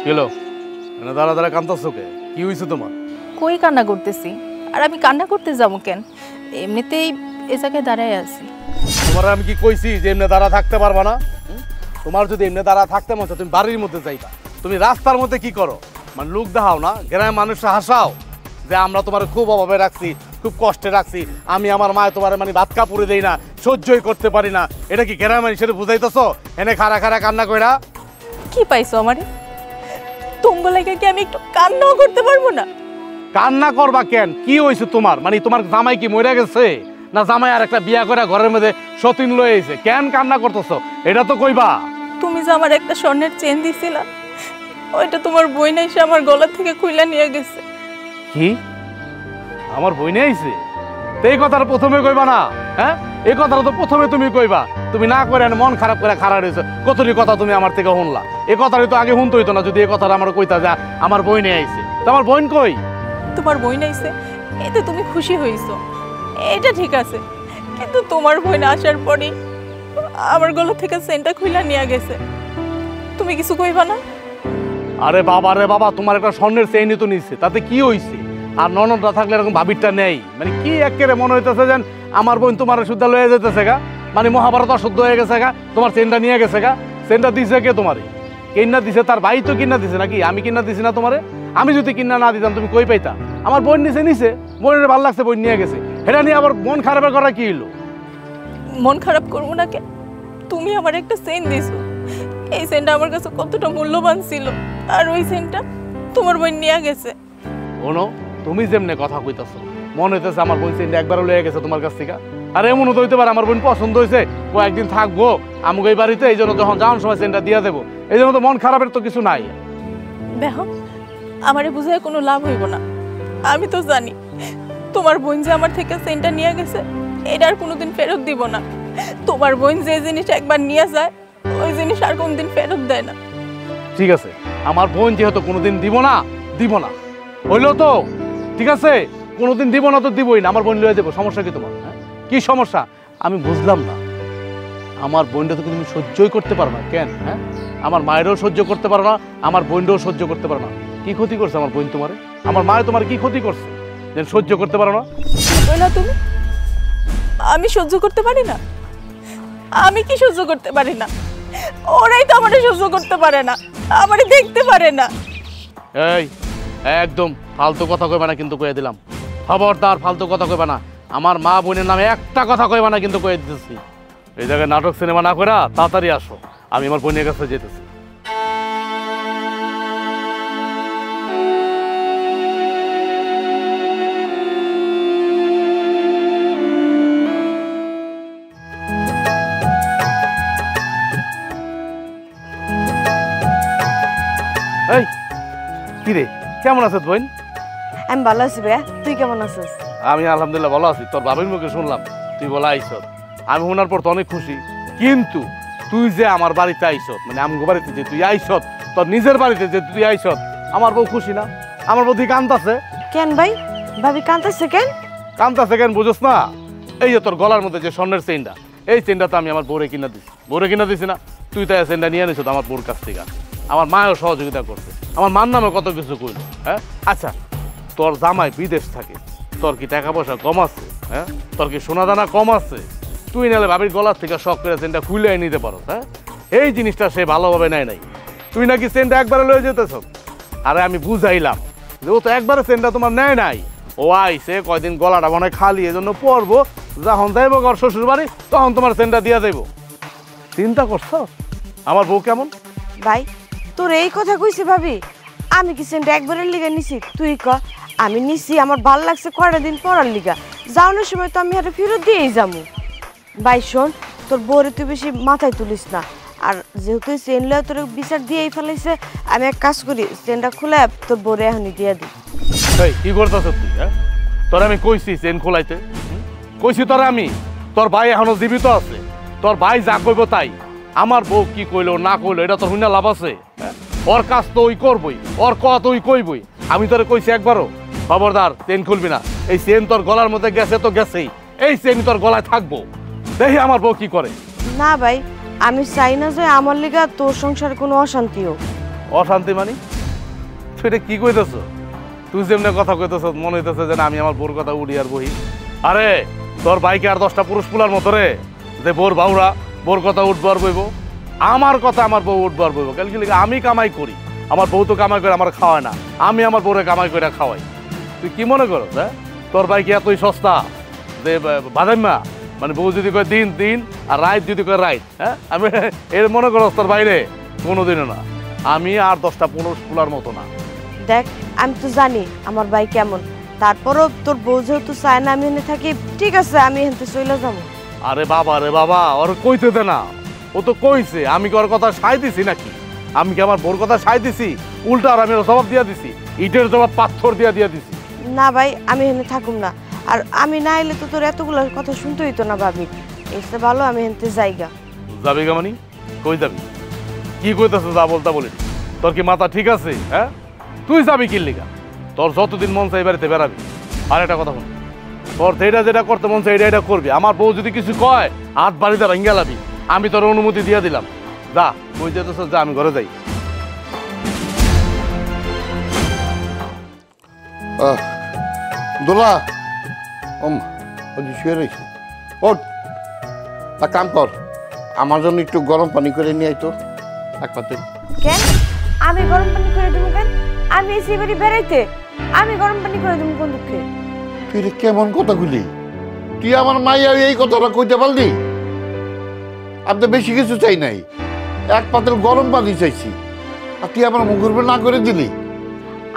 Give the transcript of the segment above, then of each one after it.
গেল মানে দাঁড়া দাঁড়া কান্তাছো কে? কি হয়েছে তোমার? কই কান্না করতেছি? আর আমি কান্না করতে যাবো কেন? এমনিতেই এ জায়গায় দাঁড়ায় আছি। তোমার আমি কি কইছি যে এমনি দাঁড়া থাকতে পারবা না? তোমার যদি এমনি দাঁড়া থাকতে মন চায় তুমি বাড়ির মধ্যে যাইবা। তুমি রাস্তার মধ্যে কি করো? মানে লোক দেখাও না, গ্রামের মানুষরা হাসাও যে আমরা তোমার খুব অভাবে রাখছি, খুব কষ্টে রাখছি, আমি আমার মায় তোমার মানে ভাত কাপড়ে দেই না, সহ্যই করতে পারি না। এটা কি গ্রামের মানুষের বুঝাইতেছো? এনে খাড়া খাড়া কান্না কইরা কি পাইছো আমারে? তোমার লাগে কি আমি একটু কান্নাও করতে পারবো না? কান্না করবা কেন? কি হয়েছে তোমার? মানে তোমার জামাই কি মরে গেছে, না জামাই আর একটা বিয়া করে ঘরের মধ্যে সতীন লয়ে আইছে? কেন কান্না করতেছো এটা তো কইবা। তুমি যে আমার একটা স্বর্ণের চেন দিছিলা, ওইটা তোমার বই না এসে আমার গলা থেকে খুইলা নিয়ে গেছে। কি আমার বই নিয়ে আইছে? এই কথাটা প্রথমে কইবা না? হ্যাঁ, এই কথাটা তো প্রথমে তুমি কইবা। তুমি না করে মন খারাপ করে খাড়া রয়েছো। কতটি কথা তুমি আমার থেকে শুনলা। এই কথাটা তো আগে শুনতে হইতো না যদি এই কথাটা আমার কইতা যে আমার বই নিয়ে আইছে। তো আমার বোন কই? তোমার বই নাইছে এতে তুমি খুশি হইছো, এটা ঠিক আছে, কিন্তু তোমার বই না আসার পরে আমার গলা থেকে চেনটা খুইলা নিয়ে গেছে। তুমি কিছু কইবা না? আরে বাবা রে বাবা, তোমার একটা স্বর্ণের চেইনই তো নিচ্ছে, তাতে কি হইছে? আর ননদটা থাকলে এরকম ভাবিরটা নেই। মানে কি একেবারে মনে হইতেছে যেন আমার বোন তোমার শুদ্ধা লয়ে যেতেছে গা। মানে মহাভারত অশুদ্ধ হয়ে গেছে গা, তোমার চেনটা নিয়ে গেছে গা। চেনটা দিছে কে তোমারে? কিন্না দিছে তার ভাই তো কিন্না দিছে নাকি? আমি কিন্না দিছি না তোমারে? আমি যদি কিন্না না দিতাম তুমি কই পাইতা? আমার বোন নিছে, বোনের ভালো লাগছে, বোন নিয়ে গেছে। এটা নিয়ে আবার মন খারাপের করা কি হলো? মন খারাপ করবো না কে? তুমি আমার একটা চেন দিছো, এই চেনটা আমার কাছে কতটা মূল্যবান ছিল, আর ওই চেনটা তোমার বোন নিয়ে গেছে। শোনো, তুমি যেমনে কথা কইতাছো মনে হইতেছে আমার বোন চেনটা একবারও লয়ে গেছে তোমার কাছ থেকে। আর এমনও তো হইতে পারে আমার বোন পছন্দ হয়েছে, কয়েকদিন থাকবো আমাকে এই বাড়িতে, এই জন্য যখন যাওয়ার সময় চেনটা দিয়ে দেবো। এই জন্য তো মন খারাপের তো কিছু নাই। দেখো, আমারে বুঝায় কোনো লাভ হইব না। আমি তো জানি তোমার বোন যে আমার থেকে চেনটা নিয়ে গেছে এটা আর কোনোদিন ফেরত দিব না। তোমার বোন যে জিনিস একবার নিয়ে যায় ওই জিনিস আর কোনোদিন ফেরত দেয় না। ঠিক আছে, আমার বোন যেহেতু কোনোদিন দিব না হইলো তো ঠিক আছে, কোনোদিন দিব না তো দিবই না। আমার বোন লয়ে যাবো, সমস্যা কি তোমার? হ্যাঁ, কি সমস্যা আমি বুঝলাম না। আমার বোনটা তো তুমি সহ্যই করতে পারো না কেন? হ্যাঁ, আমার মায়েরও সহ্য করতে পারো না, আমার বোনটাও সহ্য করতে পারো না। কি ক্ষতি করছে আমার বোন তোমারে? আমার মায়ে তোমার কি ক্ষতি করছে যে সহ্য করতে পারো না? না তুমি, আমি সহ্য করতে পারি না? আমি কি সহ্য করতে পারি না? ওরাই তো আমারে সহ্য করতে পারে না, আমারে দেখতে পারে না। এই একদম ফালতু কথা কইবা না কিন্তু, কয়ে দিলাম খবরদার ফালতু কথা কইবা না। আমার মা বোনের নামে একটা কথা কইবা না কিন্তু, কয়ে দিতেছি। এই জায়গায় নাটক সিনেমা না কইরা তাড়াতাড়ি আসো, আমি আমার বোনের কাছে যেতেছি। এই কি রে, কেমন আছিস বোন? আমি ভালো আছি ভাইয়া, তুই কেমন আছিস? আমি আলহামদুলিল্লাহ ভালো আছি। তোর বাবির মুখে শুনলাম তুই বলা আইস, আমি শোনার পর তো অনেক খুশি। কিন্তু তুই যে আমার বাড়িতে আইস, মানে আমগো বাড়িতে যে তুই আইস, তোর নিজের বাড়িতে যে তুই আইস, আমার বউ খুশি না? আমার বউ দিকে কান্দাছে। কেন ভাই, ভাবি কাঁদতেছে কেন? কান্দাছে কেন বুঝোস না? এই যে তোর গলার মধ্যে যে স্বর্ণের চেনটা, এই চেনটা তো আমি আমার বউরে কিনা দিছি। বউরে কিনা দিছি না? তুই তো এই চেনটা নিয়ে আনিস আমার বউর কাছ থেকে। আমার মায়েও সহযোগিতা করছে, আমার মার নামে কত কিছু কইল। হ্যাঁ আচ্ছা, তোর জামাই বিদেশ থাকে, তোর কি টাকা পয়সা কম আছে? হ্যাঁ, তোর কি সোনা দানা কম আছে? তুই নাহলে ভাবির গলার থেকে শখ করে চেনটা খুলে নিতে পারো। হ্যাঁ, এই জিনিসটা সে ভালোভাবে নেয় নাই। তুই নাকি চেনটা একবারে লয়ে যেতেছ। আরে আমি বুঝাইলাম যে ও তো একবারে চেনটা তোমার নেয় নাই, ও আইসে কয়দিন গলাটা মনে খালি, এজন্য পরবো, যখন যাইবো ঘর শ্বশুর বাড়ি তখন তোমার চেনটা দিয়ে দেবো। চিন্তা করছো আমার বউ কেমন? ভাই তোর এই কথা কইছি ভাবি, আমি কি সেন্ট একবারের লিগা নিছি? তুই ক। আমি নিছি আমার ভাল লাগছে কয়টা দিন পরার লিগা, যাওয়ানোর সময় তো আমি হাতে ফেরত দিয়েই যাবো। ভাই শোন, তোর বউরে তুই বেশি মাথায় তুলিস না। আর যেহেতু চেন লয়ে তোর বিচার দিয়েই ফেলাইছে, আমি এক কাজ করি, চেনটা খুলে তোর বউরে এখনই দিয়ে দিই। এই কি করতেছ তুই? হ্যাঁ, তোর আমি কইছি চেন খোলাইতে, কইছি তোর আমি। তোর ভাই এখনো জীবিত আছে, তোর ভাই যা কইব তাই। আমার বউ কি কইলো না কইলো এটা তোর হুইনা লাভ আছে? ওর কাজ তো ওই করবই, ওর কথা ওই কইবই। আমি তোরে কইছি একবারও খবরদার চেন খুলবি না। এই চেন তোর গলার মধ্যে গেছে তো গেছেই, এই চেন তোর গলায় থাকবো। দেখি আমার বউ কি করে। না ভাই, আমি চাই না যে আমার লিগা তোর সংসারে কোনো অশান্তি হোক। অশান্তি মানে? তুই এটা কি কইতেছ? তুই যেমনি কথা কইতেছ মনে হইতেছে যে না আমি আমার বোর কথা উড়ি আর বহি। আরে তোর বাইকে আর 10টা পুরুষ পুলার মতো রে, যে বোর বাউরা বোর কথা উঠবো আর বইব। আমার কথা আমার বউ উঠবো আর বইব। কালকে আমি কামাই করি, আমার বউ তো কামাই করে আমার খাওয়ায় না, আমি আমার বউরে কামাই করে খাওয়াই। তুই কি মনে করো হ্যাঁ তোর বাইকে এতই সস্তা যে বাদাম্মা মানে বউ যদি কয় দিন দিন আর রাইট যদি কয় রাইট? হ্যাঁ আমি এর মনে করো তোর বাইরে কোনোদিনও না। আমি আর 10টা পুরুষ পুলার মতো না। দেখ আমি তো জানি আমার ভাই কেমন, তারপরও তোর বউ যেহেতু চায় না আমি এনে থাকি, ঠিক আছে আমি এখান থেকে চলে যাবো। আরে বাবা ওর কইতে দে না, ও তো কইছে। আমি কি ওর কথা সাই দিছি নাকি? আমি কি আমার বোর কথা সাই দিছি? উল্টা আর আমি ওর জবাব দিয়া দিছি, ইটের জবাব পাথর দিয়া দিছি। না ভাই আমি এখানে থাকুম না, আর আমি না এলে তো তোর এতগুলো কথা শুনতে হইতো না ভাবি। এসে ভালো আমি এখান থেকে যাইগা। যাবি গা মানে কই যাবি? কি কইতেছ যা বলতা বলি? তোর কি মাথা ঠিক আছে? হ্যাঁ তুই যাবি কি লিগা? তোর যতদিন মন চাই বাড়িতে বেড়াবি। আর একটা কথা শুন, তোর যেটা করতে মন চাই এটা করবি। আমার বউ যদি কিছু কয় হাত বাড়িতে ভাঙ্গা লাবি, আমি তোর অনুমতি দিয়ে দিলাম। যা তুই যেতেছ যা, আমি ঘরে যাই। দোলা শুয়ে রয়েছে। ওঠ, এক কাম কর, আমার জন্য একটু গরম পানি করে নিয়ে আইতো এক পাতে। কেন আমি গরম পানি করে দেবো? কেন আমি এসে বাড়ি বেড়াইতে আমি গরম পানি করে দেবো কোন দুঃখে? তুই রে কেমন কথাগুলি? তুই আমার মাইয়া এই কথাটা কইতে পারলি? আমি তো বেশি কিছু চাই নাই, এক পাতিল গরম পানি চাইছি, আর তুই আমার মুখের উপর না করে দিলি।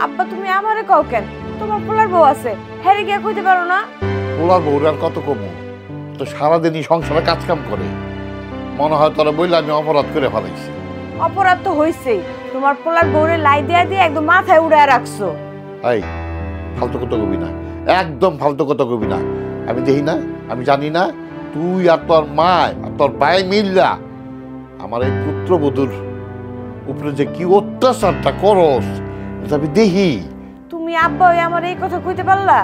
আব্বা তুমি আমারে কও কেন? তোমার পোলার বউ আছে, হেরে গিয়া কইতে পারো না? পোলার বউর আর কত কমু, তো সারাদিনই সংসারে কাজ কাম করে, মনে হয় তোরা বললে আমি অপরাধ করে ফেলাইছি। অপরাধ তো হইছেই, তোমার পোলার বউরে লাই দিয়া দিয়ে একদম মাথায় উড়ায় রাখছো। এই ফালতু কথা কবি না, একদম ফালতু কথা কবি না। আমি দেখি না, আমি জানি না তুই আর তোর মা আর তোর ভাই মিল্লা আমার এই পুত্রবধূর উপরে যে কি অত্যাচারটা করস এটা আমি দেখি। তুমি আব্বা ওই আমার এই কথা কইতে পারলা?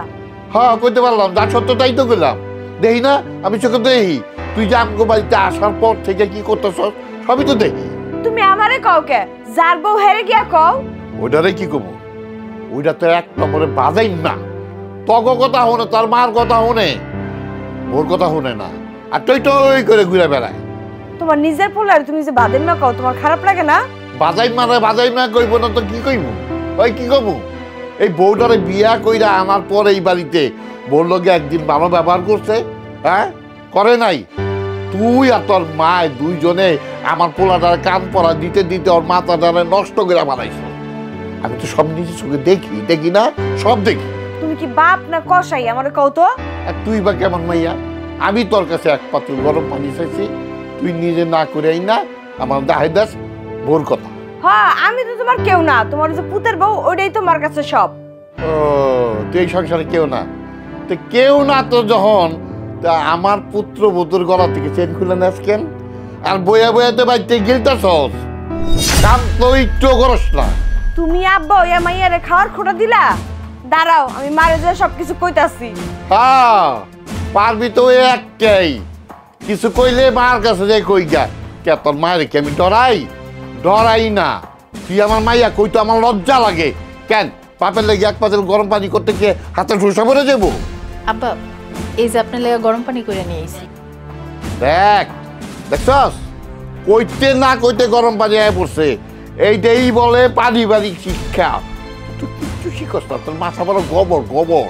হ্যাঁ কইতে পারলাম, যা সত্য তাই তো গেলাম। দেখি না আমি চোখে দেখি তুই যে আমগো বাড়িতে আসার পর থেকে কি করতেছ সবই তো দেখি। তুমি আমারে কও কে? যার বউ হেরে গিয়া কও। ওইটারে কি কব? ওইটা তো এক নম্বরে বাজাই না, তগ কথা হনে, তার মার কথা হনে, ওর কথা হনে না, আর টই টই করে ঘুরে বেড়ায়। তোমার নিজের পোলার তুমি যে বাদেন না কও, তোমার খারাপ লাগে না? বাজাই মা কইব না তো কি কইব? ওই কি কব? এই বউটারে বিয়া কইরা আনার পর এই বাড়িতে বউর লগে একদিন ভালো ব্যবহার করছে? হ্যাঁ করে নাই? তুই আর তোর মা দুইজনে আমার পোলাটার কান পড়া দিতে দিতে ওর মাথাটারে নষ্ট করে বানাইছ। আমি তো সব নিজের চোখে দেখি না, সব দেখি। তুমি কি বাপ না কসাই আমারে কও তো? আর তুই বা কেমন মাইয়া? আমি তোর কাছে এক পাত্র গরম পানি চাইছি, তুই নিজে না করে আই না আমার দাহে দাস ভোর কথা। হ্যাঁ আমি তো তোমার কেউ না, তোমার যে পুতের বউ ওইটাই তোমার কাছে সব। ও তুই এই সংসারে কেউ না? তো কেউ না তো যখন, তা আমার পুত্র বধুর গলা থেকে চেন খুলে নেস কেন? আর বইয়া বইয়াতে বাড়িতে গিলতাছস, কাম তো একটু করস না। তুমি আব্বা ওই মাইয়ারে খাওয়ার খোটা দিলা? দাঁড়াও আমি মারে যে সবকিছু কইতাছি। হ্যাঁ পারবি তো একটাই, কিছু কইলে মার কাছে যাই কই গা। কে তোর মায়ের কি আমি ডরাই না? তুই আমার মাইয়া কই তো আমার লজ্জা লাগে কেন? পাপের লেগে এক পাতিল গরম পানি করতে গিয়ে হাতে ঠুসা পড়ে যাবো। আব্বা এই যে আপনার লেগে গরম পানি করে নিয়ে এসেছি। দেখছস কইতে না কইতে গরম পানি আয় পড়ছে। এইটাই বলে পারিবারিক শিক্ষা। তুই কিচ্ছু শিখস না, তোর মাথা বড় গোবর।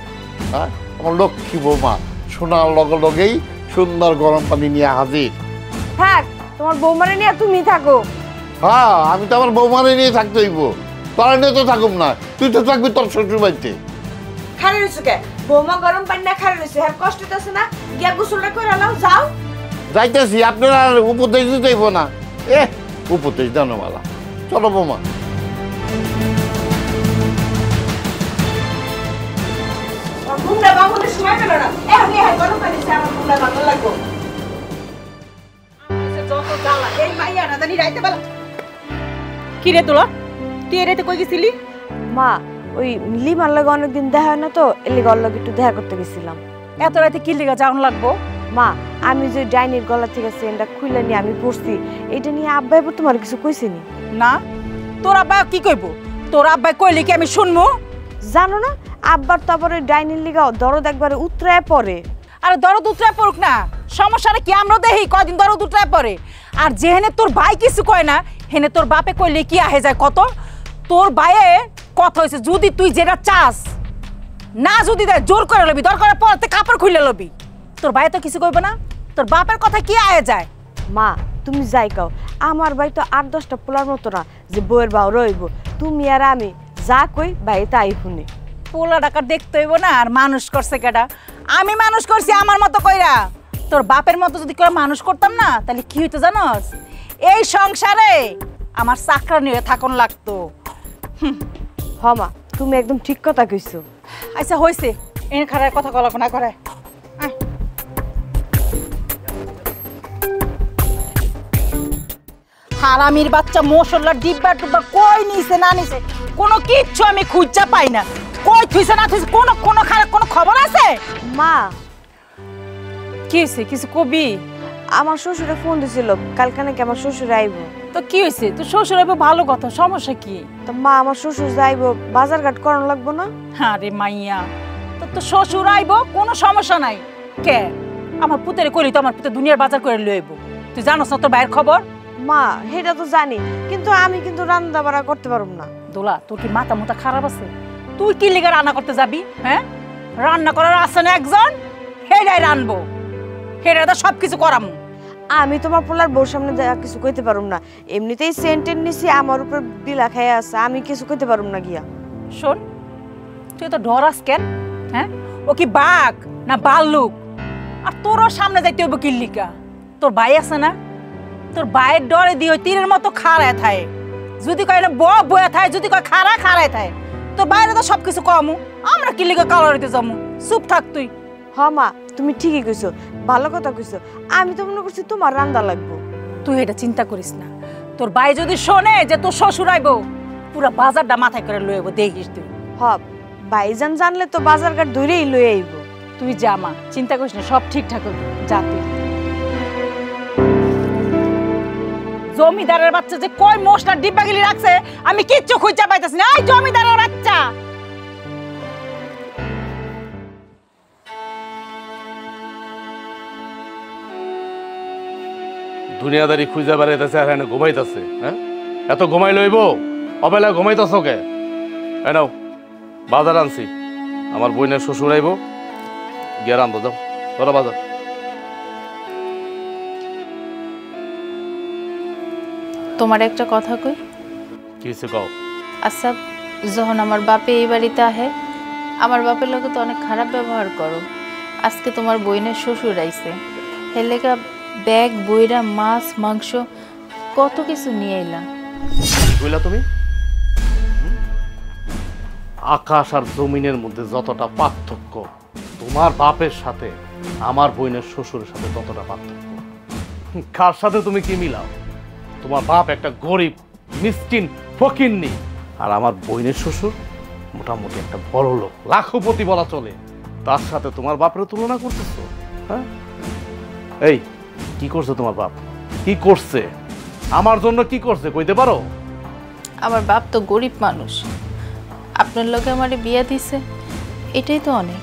হ্যাঁ আমার লক্ষ্মী বৌমা শোনার লগে লগেই সুন্দর গরম পানি নিয়ে হাজির। থাক তোমার বৌমারে নিয়ে তুমি থাকো। হ্যাঁ আমি তো আমার বৌমারে নিয়ে থাকতে হইব, তোরা নিয়ে তো থাকুম না। তুই তো থাকবি তোর শ্বশুর বাড়িতে। খারে রইছো কে? বৌমা গরম পানি না খারে রইছে, আর কষ্ট হইতাছে না? গিয়া গোসলটা কইরা নাও, যাও। যাইতেছি, আপনারা উপদেশ দিতে হইব না। উপদেশ জানোওয়ালা, চলো বৌমা। ঘুমটা বাবুদের সময় পেল না, এখন এই গরম পানি সে আমার ঘুমটা ভালো লাগবো। যত জ্বালা এই মাইয়া না জানি রাইতে বেলা। কি রে তোলা, তুই এ রাতে কই গেছিলি? মা ওই লিমার লাগে অনেকদিন দেখা হয় না তো, এর লিগে ওর লগে একটু দেখা করতে গেছিলাম। এত রাতে কি লিগা যাওন লাগবো? মা আমি যে ডাইনির গলা থেকে চেনটা খুলে নিয়ে আমি পড়ছি, এইটা নিয়ে আব্বা এবার তোমার কিছু কইছেনি? না তোর আব্বা কি কইব? তোর আব্বাই কইলি কি আমি শুনমু? জানো না আব্বার তো আবার ওই ডাইনির লিগাও দরদ একবারে উতরায় পড়ে। আরে দরদ উতরায় পড়ুক না, সমস্যাটা কি আমরা দেখি কয়দিন দরদ উতরায় পড়ে। আর যেহেনে তোর ভাই কিছু কয় না, হেনে তোর বাপে কইলে কি আহে যায় কত? তোর ভাইয়ে কথা হয়েছে, যদি তুই যেটা চাস না, যদি দেয় জোর করে লবি, দরকার পড়তে কাপড় খুলে লবি। তোর ভাই তো কিছু কইবে না, তোর বাপের কথা কি আহে যায়? মা তুমি যাই কাও, আমার ভাই তো 8-10টা পোলার মতো না যে বউয়ের বাউ রইব। তুমি আর আমি যা কই ভাই তাই শুনে। পোলা টাকা দেখতে হইব না, আর মানুষ করছে কেডা? আমি মানুষ করছি আমার মতো কইরা। তোর বাপের মতো যদি করে মানুষ করতাম না, তাহলে কি হইতো জানোস? এই সংসারে আমার চাকরানি হয়ে থাকুন লাগতো। হ মা তুমি একদম ঠিক কথা কইছো। আচ্ছা হইছে, এনে খারাপ কথা কলা না করে। হারামির বাচ্চা মশলা ডিব্বা টুব্বা কই নিছে না নিছে কোনো কিচ্ছু আমি খুঁজা পাই না। কই থুইছে না থুইছে কোনো কোনো খারাপ কোনো খবর আছে? মা কি হয়েছে, কিছু কবি? আমার শ্বশুরে ফোন দিছিল কালকে নাকি আমার শ্বশুর আইব। তো কি হয়েছে? তোর শ্বশুর আইব ভালো কথা, সমস্যা কি? তো মা আমার শ্বশুর যাইব, বাজার ঘাট করানো লাগবো না? আরে মাইয়া, তো শ্বশুর আইব, কোনো সমস্যা নাই। কে আমার পুতেরে কইলি তো আমার পুতে দুনিয়ার বাজার করে লই আইব। তুই জানোস না তোর বাইরের খবর? মা সেটা তো জানি, কিন্তু আমি কিন্তু রান্না বাড়া করতে পারব না। দোলা তোর কি মাথা মুথা খারাপ আছে? তুই কি লিগে রান্না করতে যাবি? হ্যাঁ, রান্না করার আছে না একজন, হেডাই রানবো, হেডা তো সব কিছু করামু। আমি তোমার পোলার বউর সামনে কিছু কইতে পারুম না। এমনিতেই সেন্টেন নিছি, আমার উপর বিলা খাইয়া আছে, আমি কিছু কইতে পারুম না গিয়া। শোন, তুই তো ডরাস কেন? হ্যাঁ, ও কি বাঘ না ভাল্লুক? আর তোরও সামনে যাইতে হইব কিল্লিকা? তোর ভাই আছে না, তোর ভাইয়ের ডরে দিয়ে ওই তীরের মতো খাড়ায় থাকে। যদি কয় না বয়া থাকে, যদি কয় খাড়ায় থাকে, তোর বাইরে তো সবকিছু কমু, আমরা কিল্লিকা কালারিতে যাবো। চুপ থাক তুই। হ মা তুমি ঠিকই কইছো, ভালো কথা কইছো। আমি তো মনে করছি তোমার রান্না লাগবো। তুই এটা চিন্তা করিস না। তোর ভাই যদি শোনে যে তোর শ্বশুর আইব, পুরা বাজারটা মাথায় করে লই আইব, দেখিস তুই। হ ভাইজান জানলে তো বাজার ঘাট ধরেই লই আইব। তুই যা মা, চিন্তা করিস না, সব ঠিকঠাক হবে, যা তুই। জমিদারের বাচ্চা যে কই মশলার ডিব্বা গিলি রাখছে আমি কিচ্ছু খুঁজে পাইতেছি না। এই জমিদারের বাচ্চা, দুনিয়াদারি খুঁজে বেড়াইতেছে আর এনে ঘুমাইতেছে। হ্যাঁ, এত ঘুমাই লইব? অবেলা ঘুমাইতেছ কে? এ নাও বাজার আনছি, আমার বইনের শ্বশুর আইব, গিয়ে রান্ধো, যাও তোরা বাজার। তোমার একটা কথা কই। কি হয়েছে কও? আচ্ছা, যখন আমার বাপে এই বাড়িতে আহে, আমার বাপের লোকে তো অনেক খারাপ ব্যবহার করো। আজকে তোমার বইনের শ্বশুর আইছে, হেলেকা ব্যাগ বইরা মাছ মাংস কত কিছু নিয়ে এলা। বুঝলা তুমি? আকাশ আর জমিনের মধ্যে যতটা পার্থক্য, তোমার বাপের সাথে আমার বইনের শ্বশুরের সাথে ততটা পার্থক্য। কার সাথে তুমি কি মিলাও? তোমার বাপ একটা গরিব মিসকিন ফকিন্নি, আর আমার বইনের শ্বশুর মোটামুটি একটা বড় লোক, লাখপতি বলা চলে। তার সাথে তোমার বাপের তুলনা করতেছো? হ্যাঁ, এই কি করছে তোমার বাপ? কি করছে আমার জন্য? কি করছে কইতে পারো? আমার বাপ তো গরিব মানুষ, আপনার লোকে আমারে বিয়া দিছে, এটাই তো অনেক।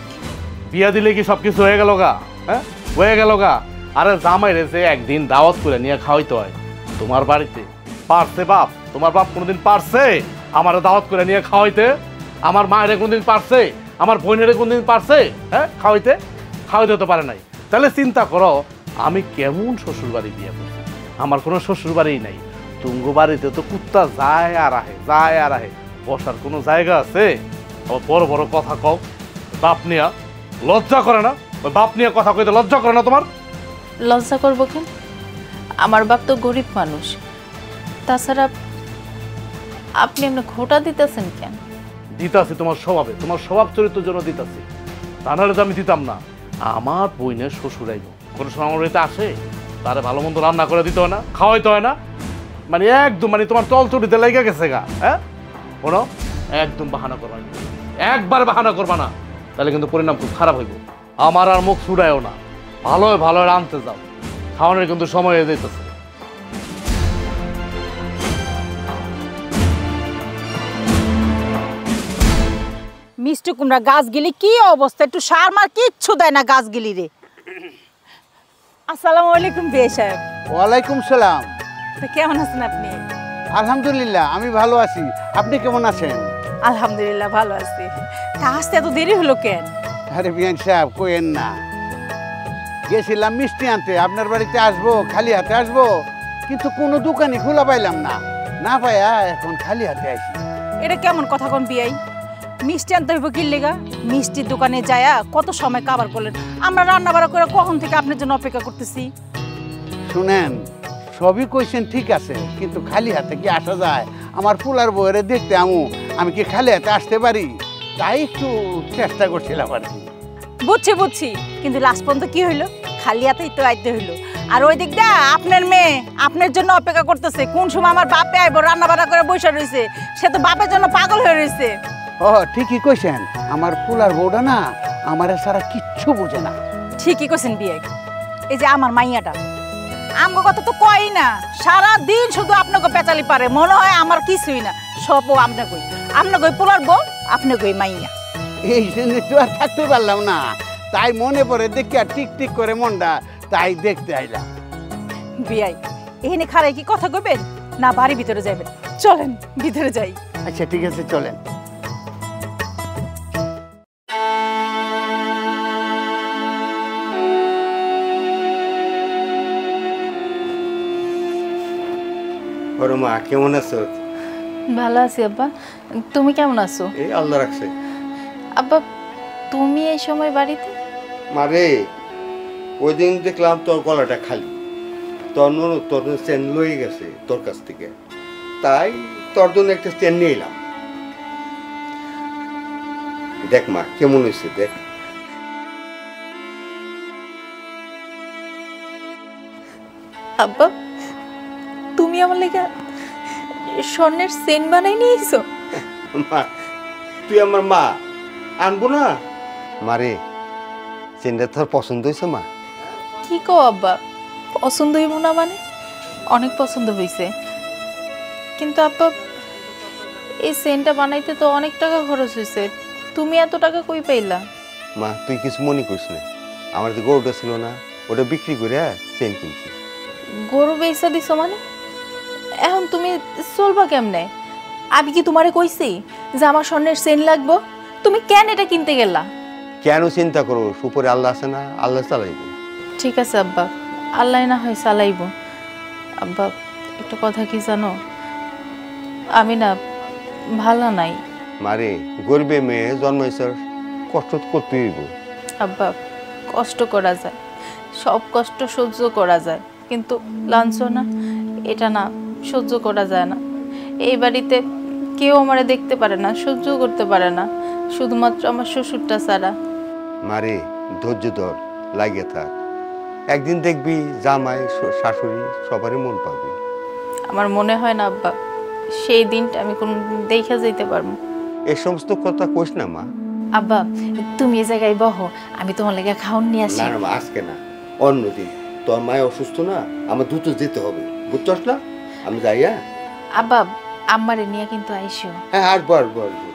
বিয়া দিলে কি সবকিছু হয়ে গেল গা? হ্যাঁ, হয়ে গেল গা? আরে জামাই রেছে একদিন দাওয়াত করে নিয়ে খাওয়াইতে হয় তোমার বাড়িতে। পারছে বাপ? তোমার বাপ কোনোদিন পারছে আমার দাওয়াত করে নিয়ে খাওয়াইতে? আমার মায়ের কোনোদিন পারছে? আমার বোনের কোনোদিন পারছে হ্যাঁ খাওয়াইতে? খাওয়াইতে তো পারে নাই। তাহলে চিন্তা করো আমি কেমন শ্বশুর বাড়ি বিয়ে করছি। আমার কোনো শ্বশুর বাড়িই নাই। তুঙ্গ বাড়িতে তো কুত্তা যায় আর আহে, যায় আর আহে, বসার কোনো জায়গা আছে? বড় বড় কথা কও। বাপ নিয়া লজ্জা করে না? ওই বাপ নিয়ে কথা কইতে লজ্জা করে না তোমার? লজ্জা করবো কেন? আমার বাপ তো গরিব মানুষ। তাছাড়া আপনি এমনি খোটা দিতেছেন কেন? দিতাছি তোমার স্বভাবে, তোমার স্বভাব চরিত্রের জন্য দিতাছি, তা নাহলে তো আমি দিতাম না। আমার বইনের শ্বশুর আইব, কোনো সময় আমার বাড়িতে আসে, তারে ভালো মন্দ রান্না করে দিতে হয় না, খাওয়াইতে হয় না? মানে একদম মানে তোমার চলচড়িতে লেগে গেছে গা। হ্যাঁ, শোনো, একদম বাহানা করবা না, একবার বাহানা করবা না, তাহলে কিন্তু পরিণাম খুব খারাপ হইব। আমার আর মুখ ছুড়ায়ও না, ভালো ভালো আনতে যাও, খাওয়ানোর কিন্তু সময় হয়ে যেতেছে। মিষ্টি কুমড়া গাছগুলি কি অবস্থা, একটু সার মার কিচ্ছু দেয় না গাছগুলি রে। আসসালামু আলাইকুম বিয়ে সাহেব। ওয়ালাইকুম সালাম। তো কেমন আছেন আপনি? আলহামদুলিল্লাহ আমি ভালো আছি, আপনি কেমন আছেন? আলহামদুলিল্লাহ ভালো আছি। তা আসতে এত দেরি হলো কেন? আরে বিয়ান সাহেব কইেন না, গেছিলাম মিষ্টি আনতে, আপনার বাড়িতে আসবো খালি হাতে আসবো, কিন্তু কোনো দোকানই খোলা পাইলাম না, না পাইয়া এখন খালি হাতে আসি। এটা কেমন কথা কোন বিয়াই? মিষ্টি আনতে হইব কি লেগা? মিষ্টির দোকানে যায়া কত সময় কাবার করলেন, আমরা রান্না বাড়া করে কখন থেকে আপনার জন্য অপেক্ষা করতেছি। শুনেন, সবই কইছেন ঠিক আছে, কিন্তু খালি হাতে কি আসা যায়? আমার ফুলার বউয়েরে দেখতে আমি কি খালি হাতে আসতে পারি? তাই একটু চেষ্টা করছিলাম আর কি। বুঝছি, কিন্তু লাস্ট পর্যন্ত কি হইলো? খালি হাতেই তো আইতে হইলো। আর ওই দিক দা আপনার মেয়ে আপনার জন্য অপেক্ষা করতেছে, কোন সময় আমার বাপে আইব, রান্না বান্না করে বসে রয়েছে, সে তো বাপের জন্য পাগল হয়ে রয়েছে। ও ঠিকই কইছেন, আমার ফুলার বউটা না আমার সারা কিচ্ছু বোঝে না। ঠিকই কইছেন বিয়ে। এই যে আমার মাইয়াটা আমগো কথা তো কই না, সারা দিন শুধু আপনাকে পেঁচালি পারে, মনে হয় আমার কিছুই না, সবও আপনাকে পোলার বউ, আপনাকে মাইয়া। এই জন্য তো আর থাকতে পারলাম না, তাই মনে পড়ে দেখি আর টিক টিক করে মনটা, তাই দেখতে আইলাম। বিয়াই এখানে খারাই কি কথা কইবেন না বাড়ি ভিতরে যাবেন? চলেন ভিতরে যাই। আচ্ছা ঠিক আছে চলেন। ওরে মা কেমন আছো? ভালো আছি আব্বা, তুমি কেমন আছো? এই আল্লাহ রাখছে। আব্বা তুমি এই সময় বাড়িতে? মারে ওই দিন দেখলাম তোর গলাটা খালি, তোর চেন লয়ে গেছে তোর কাছ থেকে, তাই তোর জন্য একটা চেন নিয়ে এলাম। দেখ মা কেমন হয়েছে দেখ। আব্বা তুমি আমার লেগে স্বর্ণের চেন বানাই নিয়েছো? মা তুই আমার মা, আনবো না? মারে চেনটা তোর পছন্দ হয়েছে মা? কি কও আব্বা, পছন্দ হইব না মানে? অনেক পছন্দ হয়েছে, কিন্তু আব্বা এই চেনটা বানাইতে তো অনেক টাকা খরচ হয়েছে, তুমি এত টাকা কই পাইলা? মা তুই কিছু মনে করিস না, আমার যে গরুটা ছিল না ওটা বিক্রি করে চেন কিনছি। গরু বেচা দিছো মানে? এখন তুমি চলবা কেমনে? আমি কি তোমারে কইছি যে আমার স্বর্ণের চেন লাগবো? তুমি কেন এটা কিনতে গেলা? কেন চিন্তা করো, উপরে আল্লাহ আছে না, আল্লাহ চালাইব। ঠিক আছে আব্বা, আল্লাহ না হয় চালাইব। আব্বা একটা কথা কি জানো, আমি না ভালো নাই। মারে গরিবে মেয়ে জন্মাইছর, কষ্ট করতে হইব। আব্বা কষ্ট করা যায়, সব কষ্ট সহ্য করা যায়, কিন্তু লাঞ্ছনা এটা না সহ্য করা যায় না। এই বাড়িতে কেউ আমারে দেখতে পারে না, সহ্য করতে পারে না, শুধুমাত্র আমার শ্বশুরটা ছাড়া। মারে ধৈর্য ধর, লাগিয়ে থাক, একদিন দেখবি জামাই শাশুড়ি সবারই মন পাবি। আমার মনে হয় না আব্বা সেই দিনটা আমি কোন দেখা যেতে পারবো। এই সমস্ত কথা কইস না মা। আব্বা তুমি এই জায়গায় বহো, আমি তোমার লেগে খাওন নিয়ে আসি। না না মা, আজকে না, অন্যদিন। তোর মায় অসুস্থ না, আমার দ্রুত যেতে হবে, বুঝছস না? আমি যাই। হ্যাঁ আব্বা আম্মারে নিয়ে কিন্তু আইসো। হ্যাঁ আসবো আসবো আসবো।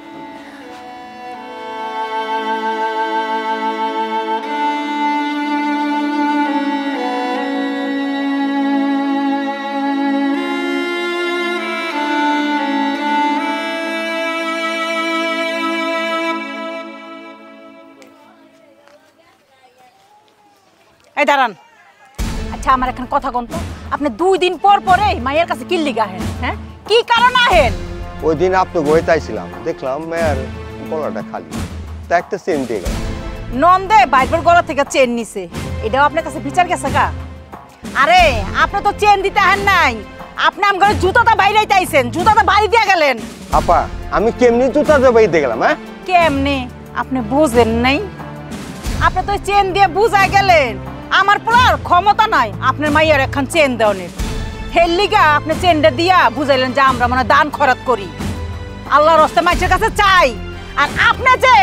এই দাঁড়ান। আচ্ছা আমার এখন কথা কোন তো, আপনি 2 দিন পর পরে মায়ের কাছে কি লিগা আহেন? হ্যাঁ কি কারণ আহেন? ওই দিন আপনি বই চাইছিলাম, দেখলাম মেয়ের গলাটা খালি, তা একটা চেন দিয়ে গেল। নন্দে বাইবেল গলা থেকে চেন নিছে, এটাও আপনার কাছে বিচার গেছে কা? আরে আপনি তো চেন দিতে আহেন নাই, আপনি আমার ঘরে জুতাটা বাইরাইতে আইছেন, জুতাটা বাড়ি দিয়ে গেলেন। আপা আমি কেমনি জুতা দিয়ে বাইরে দিয়ে গেলাম? হ্যাঁ কেমনে আপনি বুঝেন নাই? আপনি তো চেন দিয়ে বুঝাই গেলেন, আমার পোলার ক্ষমতা নাই আপনার মাইয়ার এখন চেন দেওয়ানের। হের লিগা আপনি চেনটা দিয়া বুঝাইলেন যে আমরা মানে দান খরচ করি, আল্লাহর রাস্তায় মানুষের কাছে চাই। আর আপনি যে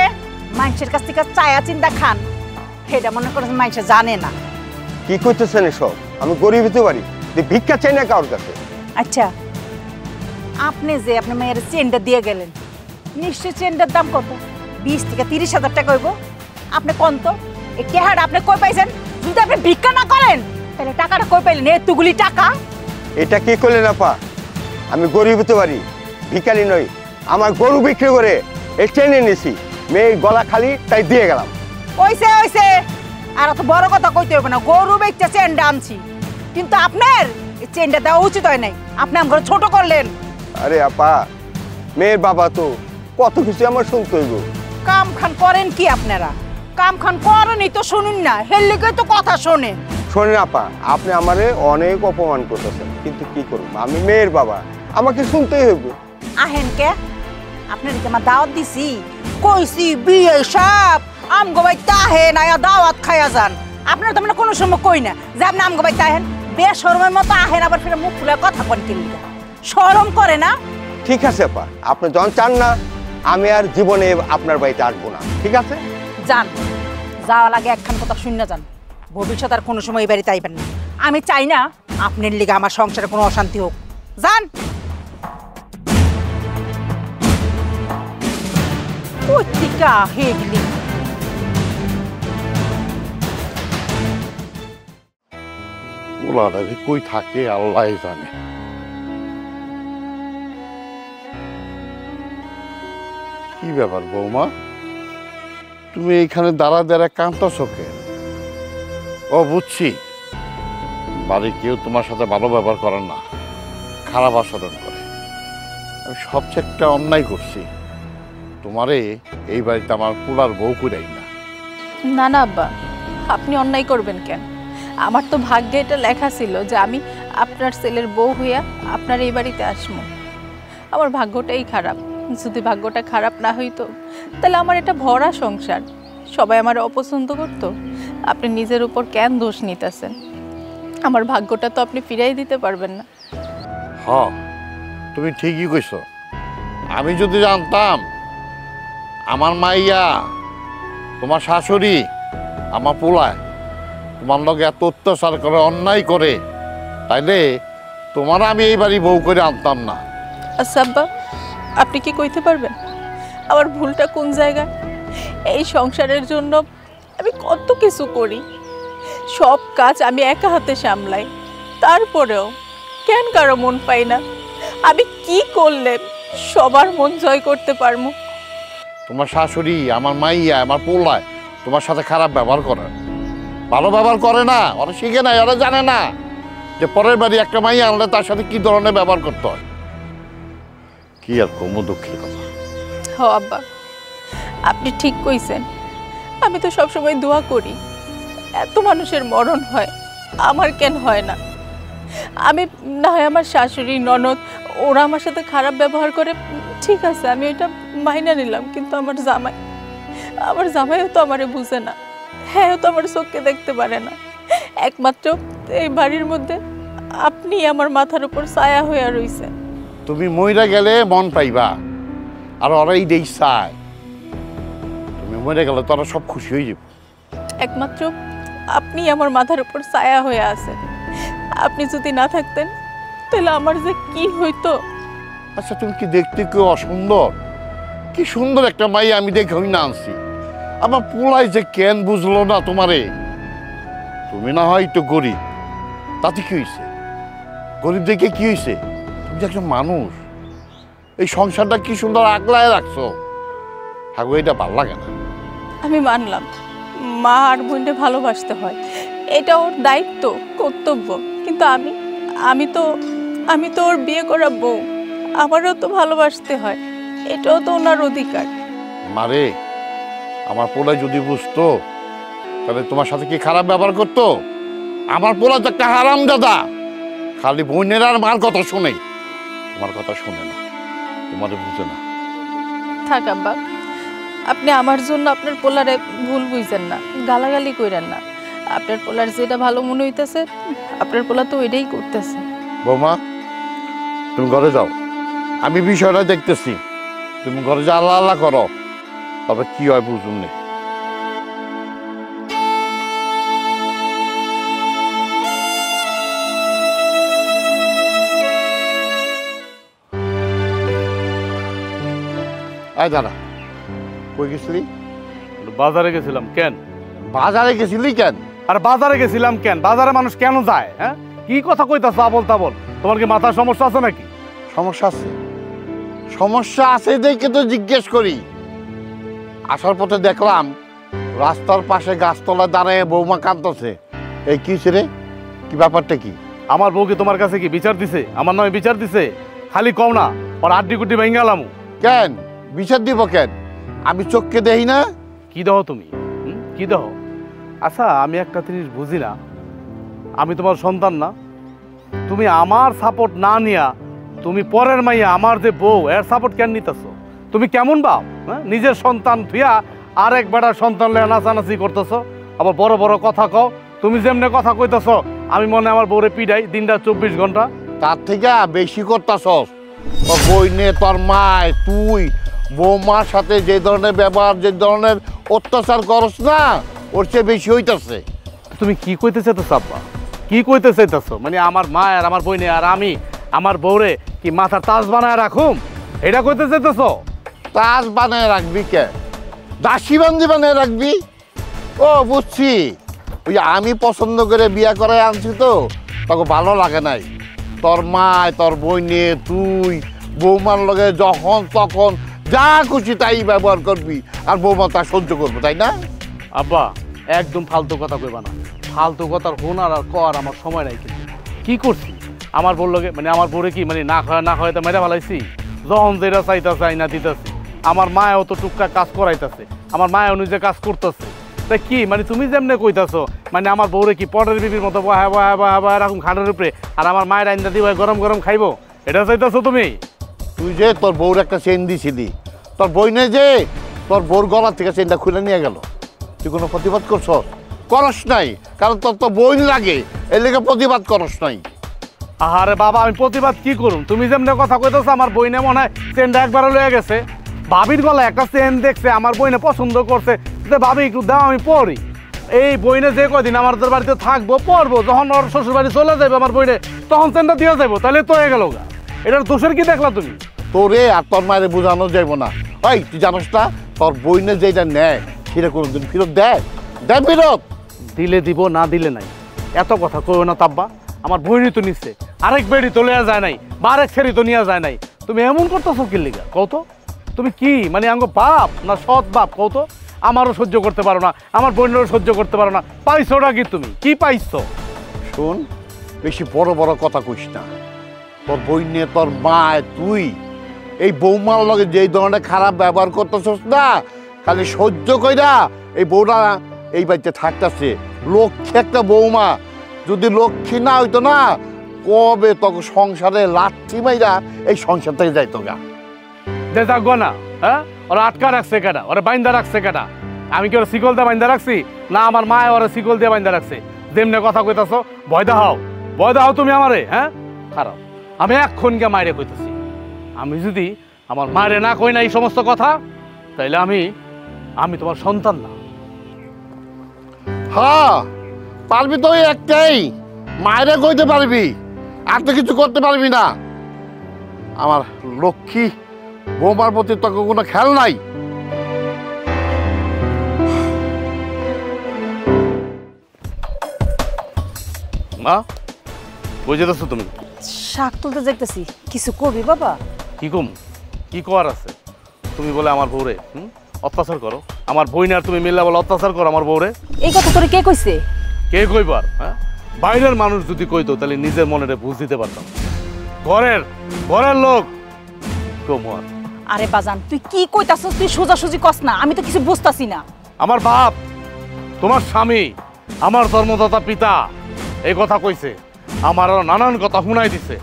মানুষের কাছ থেকে চায়া চিন্তা খান, সেটা মনে করেন মানুষে জানে না। কি করতেছেন এসব? আমি গরিব হতে পারি, ভিক্ষা চাই না কারোর কাছে। আচ্ছা আপনি যে আপনার মায়ের চেনটা দিয়ে গেলেন, নিশ্চয় চেনটার দাম কত? 20,000 থেকে 30,000 টাকা হইব। আপনি কোন তো এই টাকাটা আপনি কই পাইছেন? যদি আপনি ভিক্ষা না করেন তাহলে টাকাটা কই পাইলেন এতগুলি টাকা? এটা কি করলেন আপা? আমি গরিব হতে পারি, ভিখারি নই। আমার গরু বিক্রি করে এই ট্রেনে নিয়েছি, মেয়ের গলা খালি তাই দিয়ে গেলাম। হইছে হইছে, আর অত বড় কথা কইতে হবে না। গরু বেচতে চেনটা আনছি, কিন্তু আপনার এই চেনটা দেওয়া উচিত হয় নাই। আপনি আমার ছোট করলেন। আরে আপা, মেয়ের বাবা তো কত কিছু আমার শুনতে হইব। কাম খান করেন কি আপনারা? কাম খান করেনই তো শুনুন না, হেললিকে তো কথা শোনেন। শোনেন আপা, আপনি আমারে অনেক অপমান করতেছেন, কিন্তু কি করব, আমি মেয়ের বাবা, আমাকে শুনতেই হইব। আহেন কে? আপনার কি আমার দাওয়াত দিছি? কইছি বিয়ে সব আমগো ভাই তাহেন আয়া দাওয়াত খায়া যান। আপনার তো আমরা কোনো সময় কই না যে আপনি আমগো ভাই তাহেন। বেশরমের মতো আহেন, আবার ফিরে মুখ খুলে কথা বলেন কিনলে শরম করে না? ঠিক আছে আপা, আপনি যখন চান না, আমি আর জীবনে আপনার বাড়িতে আসবো না, ঠিক আছে? যান, যাওয়া লাগে একখান কথা শুনে যান। ভবিষ্যৎ আর কোনো সময় এই বাড়িতে আইবেন না। আমি চাই না আপনার লিগে আমার সংসারে কোনো অশান্তি হোক। যান। পত্রিকা হেগলি ওলাটা যে কই থাকে আল্লাহ জানে। কি ব্যাপার বৌমা, তুমি এইখানে দাঁড়া দাঁড়া কাঁদতেছ কেন? ও বুঝছি, বাড়ি কেউ তোমার সাথে ভালো ব্যবহার করে না, খারাপ আচরণ করে। আমি সবচেয়ে একটা অন্যায় করছি, তোমারে এই বাড়িতে আমার পোলার বউ করাই না। না না আব্বা, আপনি অন্যায় করবেন কেন? আমার তো ভাগ্যে এটা লেখা ছিল যে আমি আপনার ছেলের বউ হইয়া আপনার এই বাড়িতে আসবো। আমার ভাগ্যটাই খারাপ। যদি ভাগ্যটা খারাপ না হইতো তাহলে আমার এটা ভরা সংসার, সবাই আমার অপছন্দ করতো। আপনি নিজের উপর কেন দোষ নিতেছেন? আমার ভাগ্যটা তো আপনি ফিরাই দিতে পারবেন না। হ, তুমি ঠিকই কইছো। আমি যদি জানতাম আমার মাইয়া, তোমার শাশুড়ি, আমার পোলায় তোমার লগে এত অত্যাচার করে, অন্যায় করে, তাইলে তোমার আমি এই বাড়ি বউ করে আনতাম না। আচ্ছা আব্বা, আপনি কি কইতে পারবেন আমার ভুলটা কোন জায়গায়? এই সংসারের জন্য আমি কত কিছু করি, সব কাজ আমি একা হাতে সামলাই, তারপরেও কেন কারো মন পাই না? আমি কি করলে সবার মন জয় করতে পারবো? তোমার শাশুড়ি, আমার মাইয়া, আমার পোলায় তোমার সাথে খারাপ ব্যবহার করে, ভালো ব্যবহার করে না। ওরা শিখে নাই, ওরা জানে না যে পরের বাড়ি একটা মাইয়া আনলে তার সাথে কি ধরনের ব্যবহার করতে হয়। কি আর কমু, দুঃখের কথা। হ আব্বা, আপনি ঠিক কইছেন। আমি তো সবসময় দোয়া করি এত মানুষের মরণ হয়, আমার কেন হয় না? আমি না হয় আমার শাশুড়ি, ননদ, ওরা আমার সাথে খারাপ ব্যবহার করে, ঠিক আছে, আমি এটা মাইনা নিলাম, কিন্তু আমার জামাইও তো আমারে বুঝে না। হ্যাঁ, তো আমার চোখকে দেখতে পারে না। একমাত্র এই বাড়ির মধ্যে আপনি আমার মাথার উপর ছায়া হয়ে রইছেন। তুমি মইরা গেলে মন পাইবা, আর ওরাই দেই চায়। তুমি মরে গেলে তো ওরা সব খুশি হয়ে যাবে। একমাত্র আপনি আমার মাথার উপর ছায়া হয়ে আছেন। আপনি যদি না থাকতেন তাহলে আমার যে কি হইতো। আচ্ছা, তুমি কি দেখতে কেউ অসুন্দর? কি সুন্দর একটা মাই আমি দেখে না আনছি। আমার পোলাই যে কেন বুঝলো না তোমারে? তুমি না হয় তো গরিব, তাতে কি হয়েছে? গরিব দেখে কি হয়েছে? তুমি যে একটা মানুষ, এই সংসারটা কি সুন্দর আগলায় রাখছো। হাগো, এটা ভাল লাগে না। আমি মানলাম মা আর বোনকে ভালোবাসতে হয়, এটা ওর দায়িত্ব, কর্তব্য, কিন্তু আমি তো ওর বিয়ে করা বউ, আমারও তো ভালোবাসতে হয়, এটাও তো ওনার অধিকার। মারে, আমার পোলাই যদি বুঝতো তাহলে তোমার সাথে কি খারাপ ব্যবহার করতো? আমার পোলা তো একটা হারাম দাদা, খালি বোনের আর মার কথা শোনে, তোমার কথা শোনে না, তোমার বুঝে না। থাক আব্বা, আপনি আমার জন্য আপনার পোলারে ভুল বুঝছেন না, গালাগালি কইরেন না। আপনার পোলার যেটা ভালো মনে হইতেছে, আপনার পোলা তো ওইটাই করতেছে। বৌমা, তুমি ঘরে যাও, আমি বিষয়টা দেখতেছি। তুমি ঘরে যা, আল্লাহ আল্লাহ করো, তবে কি হয় বুঝুন নে। আয় দাঁড়া, কই গেছিলি? বাজারে গেছিলাম। কেন? বাজারে গেছিলি কেন? আর বাজারে গেছিলাম কেন? বাজারে মানুষ কেন যায়? হ্যাঁ, কি কথা কইতাছ আবল তাবল? তোমার কি মাথার সমস্যা আছে নাকি? সমস্যা আছে? সমস্যা আছে দেখে তো জিজ্ঞেস করি। আসার পথে দেখলাম রাস্তার পাশে গাছতলায় দাঁড়ায় বৌমা কাঁদতেছে। এই কি রে, কি ব্যাপারটা কি? আমার বউ কি তোমার কাছে কি বিচার দিছে? আমার নামে বিচার দিছে? খালি কও না, ওর আড্ডি কুড্ডি ভেঙে গেলাম। কেন বিচার দিব কেন? আমি চোখকে দেখি না? কি দেহ তুমি? কি দেহ? আচ্ছা, আমি একটা জিনিস বুঝি না, আমি তোমার সন্তান না? তুমি আমার সাপোর্ট না নিয়া তুমি পরের মাইয়া আমার যে বউ এর সাপোর্ট কেন নিতেছো? তুমি কেমন বাপ? হ্যাঁ, নিজের সন্তান থুয়া আরেক বেটার সন্তান লয়ে নাচানাচি করতেছো, আবার বড় বড় কথা কও। তুমি যেমনে কথা কইতেছো আমি মনে আমার বউরে পিডাই দিনটা 24 ঘন্টা। তার থেকে বেশি করতাছস। তোর বইনে, তোর মায়, তুই বৌমার সাথে যে ধরনের ব্যবহার, যে ধরনের অত্যাচার করস না, ওর চেয়ে বেশি হইতাছে। তুমি কি কইতে চাইতেছো আব্বা? কি কইতে চাইতেছো? মানে আমার মা আর আমার বইনে আর আমি আমার বউরে কি মাথার তাজ বানায় রাখুম, এটা কইতে চাইতেছো? তাজ বানায় রাখবি কে? দাসী বান্দি বানায় রাখবি? ও বুঝছি, ওই আমি পছন্দ করে বিয়া করায় আনছি তো, তোকে ভালো লাগে নাই। তোর মায়, তোর বইনে, তুই বৌমার লগে যখন তখন যা খুশি তাই ব্যবহার করবি, আর বৌমা তা সহ্য করবো, তাই না? আব্বা, একদম ফালতু কথা কইবা না। ফালতু কথার হোনার আর কর আমার সময় নাই। কিন্তু কি করছি আমার বউর লগে? মানে আমার বউরে কি মানে না খাওয়াই তো মেরে ফেলাইছি? যখন যেটা চাইতা চাই না দিতেছি। আমার মায়ও তো টুকটাক কাজ করাইতেছে, আমার মায়ও নিজে কাজ করতেছে। তাই কি মানে তুমি যেমনে কইতাছো, মানে আমার বউরে কি পটের বিবির মতো বহা বহা বহা বহা এরকম খাটের উপরে, আর আমার মায়ের আইন্দা দিব গরম গরম খাইবো, এটা চাইতেছো তুমি? তুই যে তোর বউর একটা চেন দিছিলি, তোর বইনে যে তোর বউর গলার থেকে চেনটা খুলে নিয়ে গেল, তুই কোনো প্রতিবাদ করছ? করস নাই, কারণ তোর তো বই লাগে, এর লেগে প্রতিবাদ করস নাই। আরে বাবা, আমি প্রতিবাদ কি করুন? তুমি যেমনি কথা কইতেছো আমার বইনে মনে হয় চেনটা একবারও লয়ে গেছে। ভাবির গলায় একটা চেন দেখছে, আমার বইনে পছন্দ করছে, যে ভাবি একটু দাও আমি পড়ি। এই বইনে যে কদিন আমাদের বাড়িতে থাকবো পড়বো, যখন ওর শ্বশুর বাড়ি চলে যাবে আমার বইনে, তখন চেনটা দিয়ে যাবো। তাহলে তো হয়ে গেল গা। এটার দোষের কি দেখলা তুমি? তোরে আর তোর মায়ের বোঝানো যাইব না। ওই তুই জানোস না, তোর বইনে যেটা নেয় সেটা কোনোদিন ফেরত দেয়? দেয় ফেরত? দিলে দিব, না দিলে নাই। এত কথা কইও না তাব্বা। আমার বইনি তো নিচ্ছে, আরেক বেড়ি তো নেওয়া যায় নাই, বা আরেক ছেড়ি তো নেওয়া যায় নাই। তুমি এমন করতেছো কি লিগা কও তো? তুমি কি মানে আঙ্গ বাপ না সৎ বাপ কও তো? আমারও সহ্য করতে পারো না, আমার বোনেরও সহ্য করতে পারো না। পাইছোটা কি তুমি? কি পাইছো? শোন, বেশি বড় বড় কথা কইস না। তোর বইনে, তোর মায়, তুই এই বৌমার লগে যেই ধরনের খারাপ ব্যবহার করতেছস না, খালি সহ্য কইরা এই বউটা এই বাড়িতে থাকতেছে। লক্ষ্মী একটা বৌমা, যদি লক্ষ্মী না হইতো না, কবে তোকে সংসারে লাঠি মাইরা এই সংসার থেকে যাইতো গা। যে যাগো না, হ্যাঁ? ওরা আটকা রাখছে কেটা? ওরা বাইন্দা রাখছে কেটা? আমি কি ওরা শিকল দিয়ে বাইন্দা রাখছি? না আমার মায় ওরা শিকল দিয়ে বাইন্দা রাখছে। যেমনে কথা কইতাছো, ভয় দেখাও, ভয় দেখাও তুমি আমারে। হ্যাঁ, খারাপ। আমি এক্ষণ গিয়ে মায়েরে কইতেছি, আমি যদি আমার মায়েরে না কই না এই সমস্ত কথা, তাইলে আমি তোমার সন্তান না। হ্যাঁ, পারবি তো ওই একটাই, মায়েরে কইতে পারবি, আর তো কিছু করতে পারবি না। আমার লক্ষ্মী বৌমার প্রতি তোকে কোনো খেয়াল নাই। মা, বুঝে যেতেছো তুমি? শাক তুলতে যাইতেছি, কিছু করবি বাবা? কি কম, কি করার আছে? তুমি বলে আমার বউরে অত্যাচার করো, আমার বইনে আর তুমি মিল্লা বলে অত্যাচার করো আমার বউরে। এই কথা তোরে কে কইছে? কে কইবার? হ্যাঁ, বাইরের মানুষ যদি কইতো তাহলে নিজের মনে বুঝ দিতে পারতাম। ঘরের লোক তোমার। আরে বাজান, তুই কি কইতাছস? তুই সোজাসুজি কস না, আমি তো কিছু বুঝতাছি না। আমার বাপ, তোমার স্বামী, আমার জন্মদাতা পিতা এই কথা কইছে, আমারও নানান কথা শুনাই দিছে।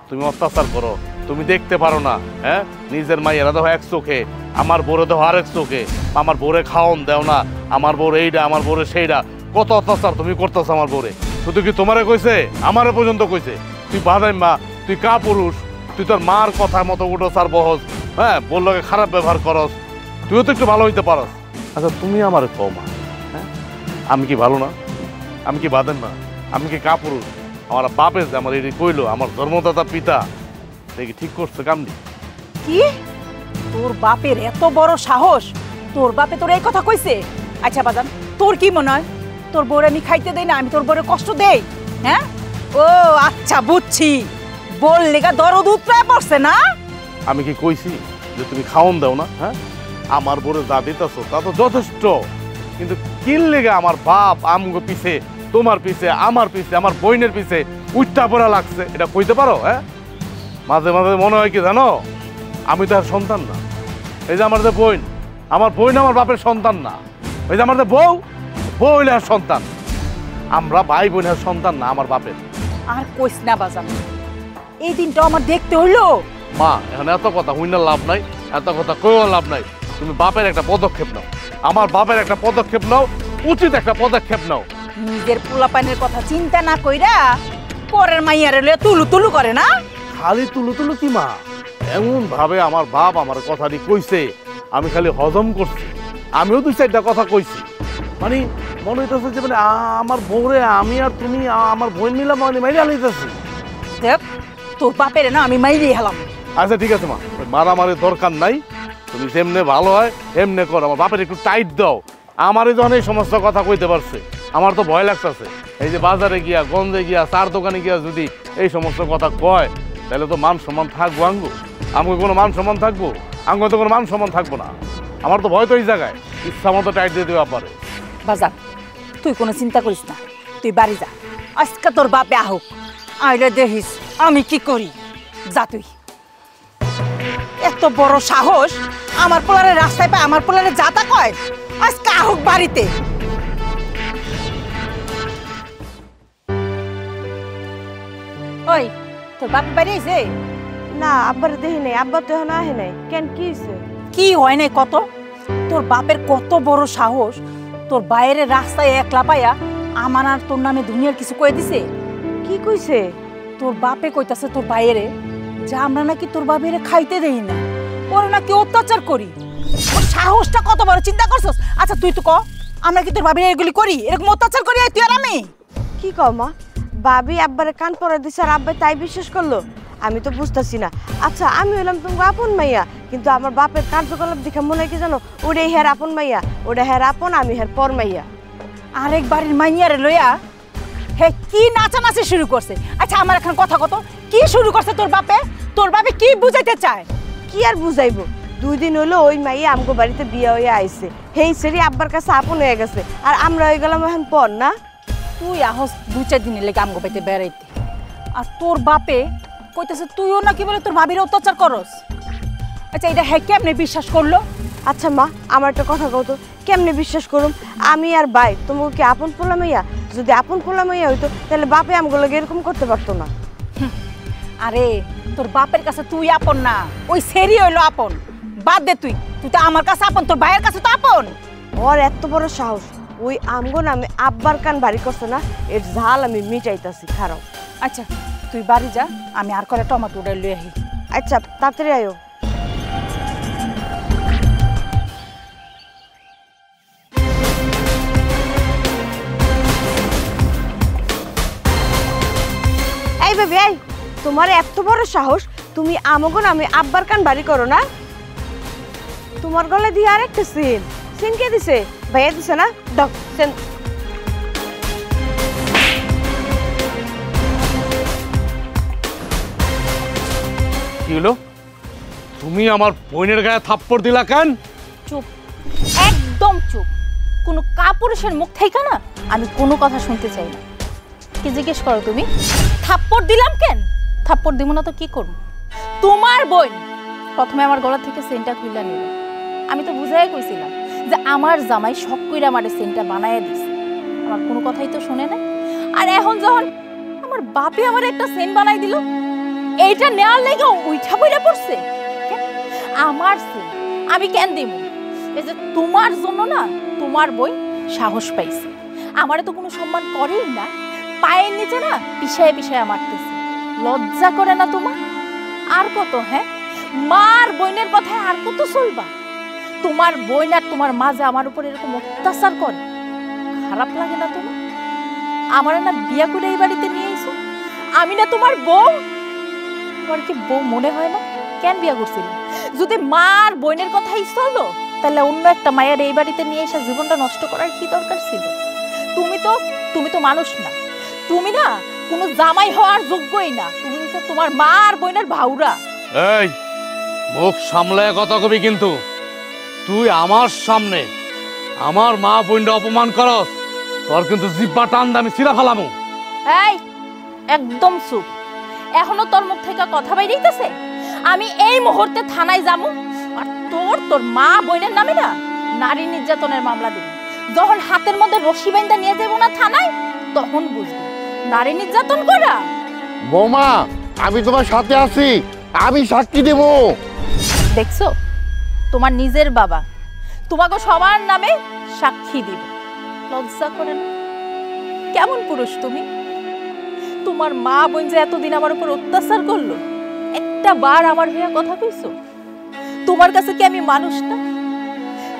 তুমি অত্যাচার করো, তুমি দেখতে পারো না। হ্যাঁ, নিজের মাইয়েরা দেখো এক চোখে, আমার বউরে দেখো আরেক চোখে। আমার বউরে খাওন দেও না, আমার বউরে এইটা, আমার বউরে সেইটা। কত অত্যাচার তুমি করতেছ আমার বউরে। শুধু কি তোমারে কইছে, আমারে পর্যন্ত কইছে। তুই বাদাই মা, তুই কা পুরুষ, তুই তোর মার কথা মতো উঠোস আর বহস। হ্যাঁ, বললো খারাপ ব্যবহার করস, তুইও তো একটু ভালো হইতে পারস। আচ্ছা তুমি আমার কও মা, হ্যাঁ আমি কি ভালো না? আমি কি বাদেন না? আমি কি কা পুরুষ? আমার বাপে যে আমার এটি কইলো, আমার জন্মদাতা পিতা, দেখি ঠিক করছে কামনি। কি তোর বাপের এত বড় সাহস? তোর বাপে তোর এই কথা কইছে? আচ্ছা বাজান, তোর কি মনে হয় তোর বউরে আমি খাইতে দেই না, আমি তোর বউরে কষ্ট দেই? হ্যাঁ, ও আচ্ছা বুঝছি, বল লেগা দরদ উতরে পড়ছে না? আমি কি কইছি যে তুমি খাওন দাও না? হ্যাঁ, আমার বড় যা দিতেছো তা তো যথেষ্ট, কিন্তু কিল লেগে আমার বাপ আমগো পিছে, তোমার পিছে, আমার পিছে, আমার বোনের পিছে উঠটা পড়া লাগছে, এটা কইতে পারো? হ্যাঁ, মাঝে মাঝে মনে হয় কি জানো, আমি তো আর সন্তান না। এই যে আমার যে বোন, আমার বোন আমার বাপের সন্তান না। ওই যে আমার যে বউ, বউ হইলে আর সন্তান। আমরা ভাই বোনের সন্তান না আমার বাপের। আর কইস না বাজান, এই দিনটা আমার দেখতে হইলো। মা, এখন এত কথা হইনা লাভ নাই, এত কথা কইও লাভ নাই। তুমি বাপের একটা পদক্ষেপ নাও, আমার বাপের একটা পদক্ষেপ নাও, উচিত একটা পদক্ষেপ নাও। নিজের পোলাপানের কথা চিন্তা না কইরা পরের মাইয়ারে লইয়া তুলু তুলু করে না? খালি তুলু তুলু কি মা, এমন ভাবে আমার বাপ আমার কথাটি কইছে, আমি খালি হজম করছি। আমিও দুই চারটা কথা কইছি, মানে মনে হইতেছে যে মানে আমার বউরে আমি আর তুমি আমার বোন মিলাম মানে মাইরে আলাইতেছি। দেখ, তোর বাপেরে না আমি মাইরে হেলাম। আচ্ছা ঠিক আছে মা, মারামারির দরকার নাই, তুমি যেমনে ভালো হয় এমনে করো। আমার বাপের একটু টাইট দাও। আমারই যখন এই সমস্ত কথা কইতে পারছে, আমার তো ভয় লাগতেছে। এই যে বাজারে গিয়া, গঞ্জে গিয়া, চার দোকানে গিয়া যদি এই সমস্ত কথা কয়, তাহলে তো মান সম্মান থাকবো আঙ্গু? আমাকে কোনো মান সম্মান থাকবো? আঙ্গু তো কোনো মান সম্মান থাকবো না। আমার তো ভয় তো এই জায়গায়, ইচ্ছা মতো টাইট দিয়ে দেওয়া পারে। বাজার, তুই কোনো চিন্তা করিস না, তুই বাড়ি যা। আজকে তোর বাপে আহুক, আইলে দেখিস আমি কি করি। যা তুই। এত বড় সাহস, আমার পোলারে রাস্তায় পায় আমার পোলারে যাতা কয়। আজকে আহুক বাড়িতে। ওই, তোর বাপ বাড়ি আইছে? না, আব্বার দেখি নাই, আব্বা তো এখন আহে নাই। কেন, কি হয়েছে? কি হয় নাই কত? তোর বাপের কত বড় সাহস, তোর বাইরে রাস্তায় একলা পাইয়া আমার আর তোর নামে দুনিয়ার কিছু কয়ে দিছে। কি কইছে? তোর বাপে কইতাছে তোর বাইরে যে আমরা নাকি তোর বাপেরে খাইতে দেই না, ওরা নাকি অত্যাচার করি। ওর সাহসটা কত বড়, চিন্তা করছস? আচ্ছা তুই তো ক, আমরা কি তোর বাপের এগুলি করি, এরকম অত্যাচার করি তুই আর আমি? কি কও মা, ভাবি আব্বারে কান পড়া দিছে আর আব্বাই তাই বিশ্বাস করলো? আমি তো বুঝতেছি না। আচ্ছা, আমি হইলাম তোমার আপন মাইয়া, কিন্তু আমার বাপের কার্যকলাপ দেখে মনে হয় কি জানো, ওটাই হের আপন মাইয়া, ওটা হের আপন, আমি হের পর মাইয়া। আরেক বাড়ির মাইয়ারে লইয়া হে কি নাচানাচি শুরু করছে। আচ্ছা আমার এখন কথা কত, কি শুরু করছে তোর বাপে? তোর বাপে কি বুঝাইতে চায়? কি আর বুঝাইবো, 2 দিন হলো ওই মাইয়া আমগো বাড়িতে বিয়ে হয়ে আইছে, হেই সেরি আব্বার কাছে আপন হয়ে গেছে, আর আমরা হয়ে গেলাম এখন পর না। তুই আহস 2-4 দিনের লেগে আমগো বাড়িতে বেড়াইতে, আর তোর বাপে কইতেছে তুইও নাকি বলে তোর ভাবির অত্যাচার করস। আচ্ছা এটা হ্যাঁ কেমনে বিশ্বাস করলো? আচ্ছা মা, আমার একটা কথা কও তো, কেমনে বিশ্বাস করুম? আমি আর ভাই তোমাকে কি আপন পোলা মাইয়া? যদি আপন পোলা মাইয়া হইতো তাহলে বাপে আমগো লাগে এরকম করতে পারতো না। আরে তোর বাপের কাছে তুই আপন না, ওই সেরি হইলো আপন। বাদ দে, তুই তুই তো আমার কাছে আপন, তোর ভাইয়ের কাছে তো আপন। ওর এত বড় সাহস, ওই আমগো নামে আব্বার কান বাড়ি করছে না, এর ঝাল আমি মিটাইতাছি, খারাপ। আচ্ছা তুই বাড়ি যা, আমি আর করে টমেটো উড়াই লই আহি। আচ্ছা তাড়াতাড়ি আয়ো। এই বেবি, এই তোমার এত বড় সাহস, তুমি আমগো নামে আব্বার কান বাড়ি করো না? তোমার গলে দিয়ে আরেকটা সিন। সিন কে দিছে? ভাইয়া দিছে না? দাও সিন। কি হলো? তুমি আমার বোনের গায়ে থাপ্পড় দিলা কেন? চুপ, একদম চুপ। কোনো কাপুরুষের মুখ থেকে না আমি কোনো কথা শুনতে চাই না। কি জিজ্ঞেস করো তুমি? থাপ্পড় দিলাম কেন? থাপ্পড় দিব না তো কি করব? তোমার বোন প্রথমে আমার গলা থেকে সেন্টটা খুলে নিল। আমি তো বুঝাই কইছিলাম যে আমার জামাই শখ কইরা আমারে সেন্টটা বানায়া দিছে, আমার কোনো কথাই তো শুনে না। আর এখন যখন আমার বাপে আমার একটা সেন্ট বানাই দিল, এইটা নেওয়ার লেগে উইঠা বইরা পড়ছে। আমার সেন্ট আমি কেন দিব? এই যে তোমার জন্য না তোমার বই সাহস পাইছে, আমারে তো কোনো সম্মান করেই না, পায়ের নিচে না পিছায় পিছায় মারতেছে। লজ্জা করে না তোমার? আর কত, হ্যাঁ মার বোনের কথায় আর কত চলবা? তোমার বোন আর তোমার মাঝে আমার উপর এরকম অত্যাচার করে, খারাপ লাগে না তোমার? আমার না বিয়া করে এই বাড়িতে নিয়ে এসো, আমি না তোমার বউ? তোমার কি বউ মনে হয় না? কেন বিয়া করছিল? যদি মার বোনের কথাই চলো তাহলে অন্য একটা মায়ের এই বাড়িতে নিয়ে এসে জীবনটা নষ্ট করার কি দরকার ছিল? তুমি তো মানুষ না, তুমি না কোনো জামাই হওয়ার যোগ্যই না, তুমি তো তোমার মা আর বোনের ভাউরা। এই মুখ সামলায় কথা কবি, কিন্তু তুই আমার সামনে আমার মা বোনটা অপমান করস, তোর কিন্তু জিব্বা টান আমি ছিঁড়া ফেলামু। এই একদম চুপ, এখনো তোর মুখ থেকে কথা বাইরেইতেছে? আমি এই মুহূর্তে থানায় যাবো আর তোর মা বোনের নামে না নারী নির্যাতনের মামলা দেব। যখন হাতের মধ্যে রশি বাইন্ধা নিয়ে যাবো না থানায়, তখন বুঝবি নারী নির্যাতন করা। বৌমা, আমি তোমার সাথে আছি, আমি সাক্ষী দেব। দেখছো, তোমার নিজের বাবা তোমাকে সবার নামে সাক্ষী দিব। লজ্জা করে না? কেমন পুরুষ তুমি? তোমার মা বোন যে এতদিন আমার উপর অত্যাচার করলো, একটা বার আমার হয়ে কথা কইছো? তোমার কাছে কি আমি মানুষ না?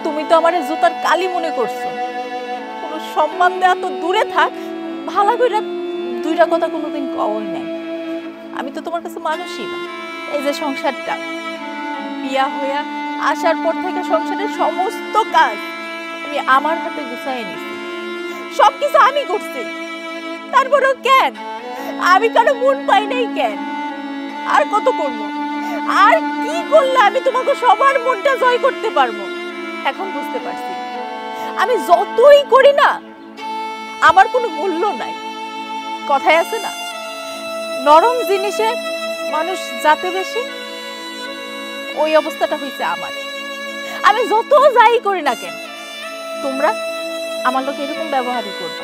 তুমি তো আমার জুতার কালি মনে করছো। কোনো সম্মান দেওয়া তো দূরে থাক, ভালো করে দুইটা কথা কোনোদিন কওই নাই। আমি তো তোমার কাছে মানুষই না। এই যে সংসারটা, বিয়া হইয়া আসার পর থেকে সংসারের সমস্ত কাজ আমি আমার হাতে গুছাই নিছি, সবকিছু আমি করছি। তারপরেও কেন আমি কারো মন পাই নাই? কেন? আর কত করব? আর কি করলে আমি তোমাকে সবার মনটা জয় করতে পারবো? এখন বুঝতে পারছি আমি যতই করি না আমার কোনো মূল্য নাই। কথায় আছে না, নরম জিনিসে মানুষ যাতে বেশি, ওই অবস্থাটা হয়েছে আমার। আমি যত যাই করি না কেন, তোমরা আমার লোক এরকম ব্যবহারই করবে।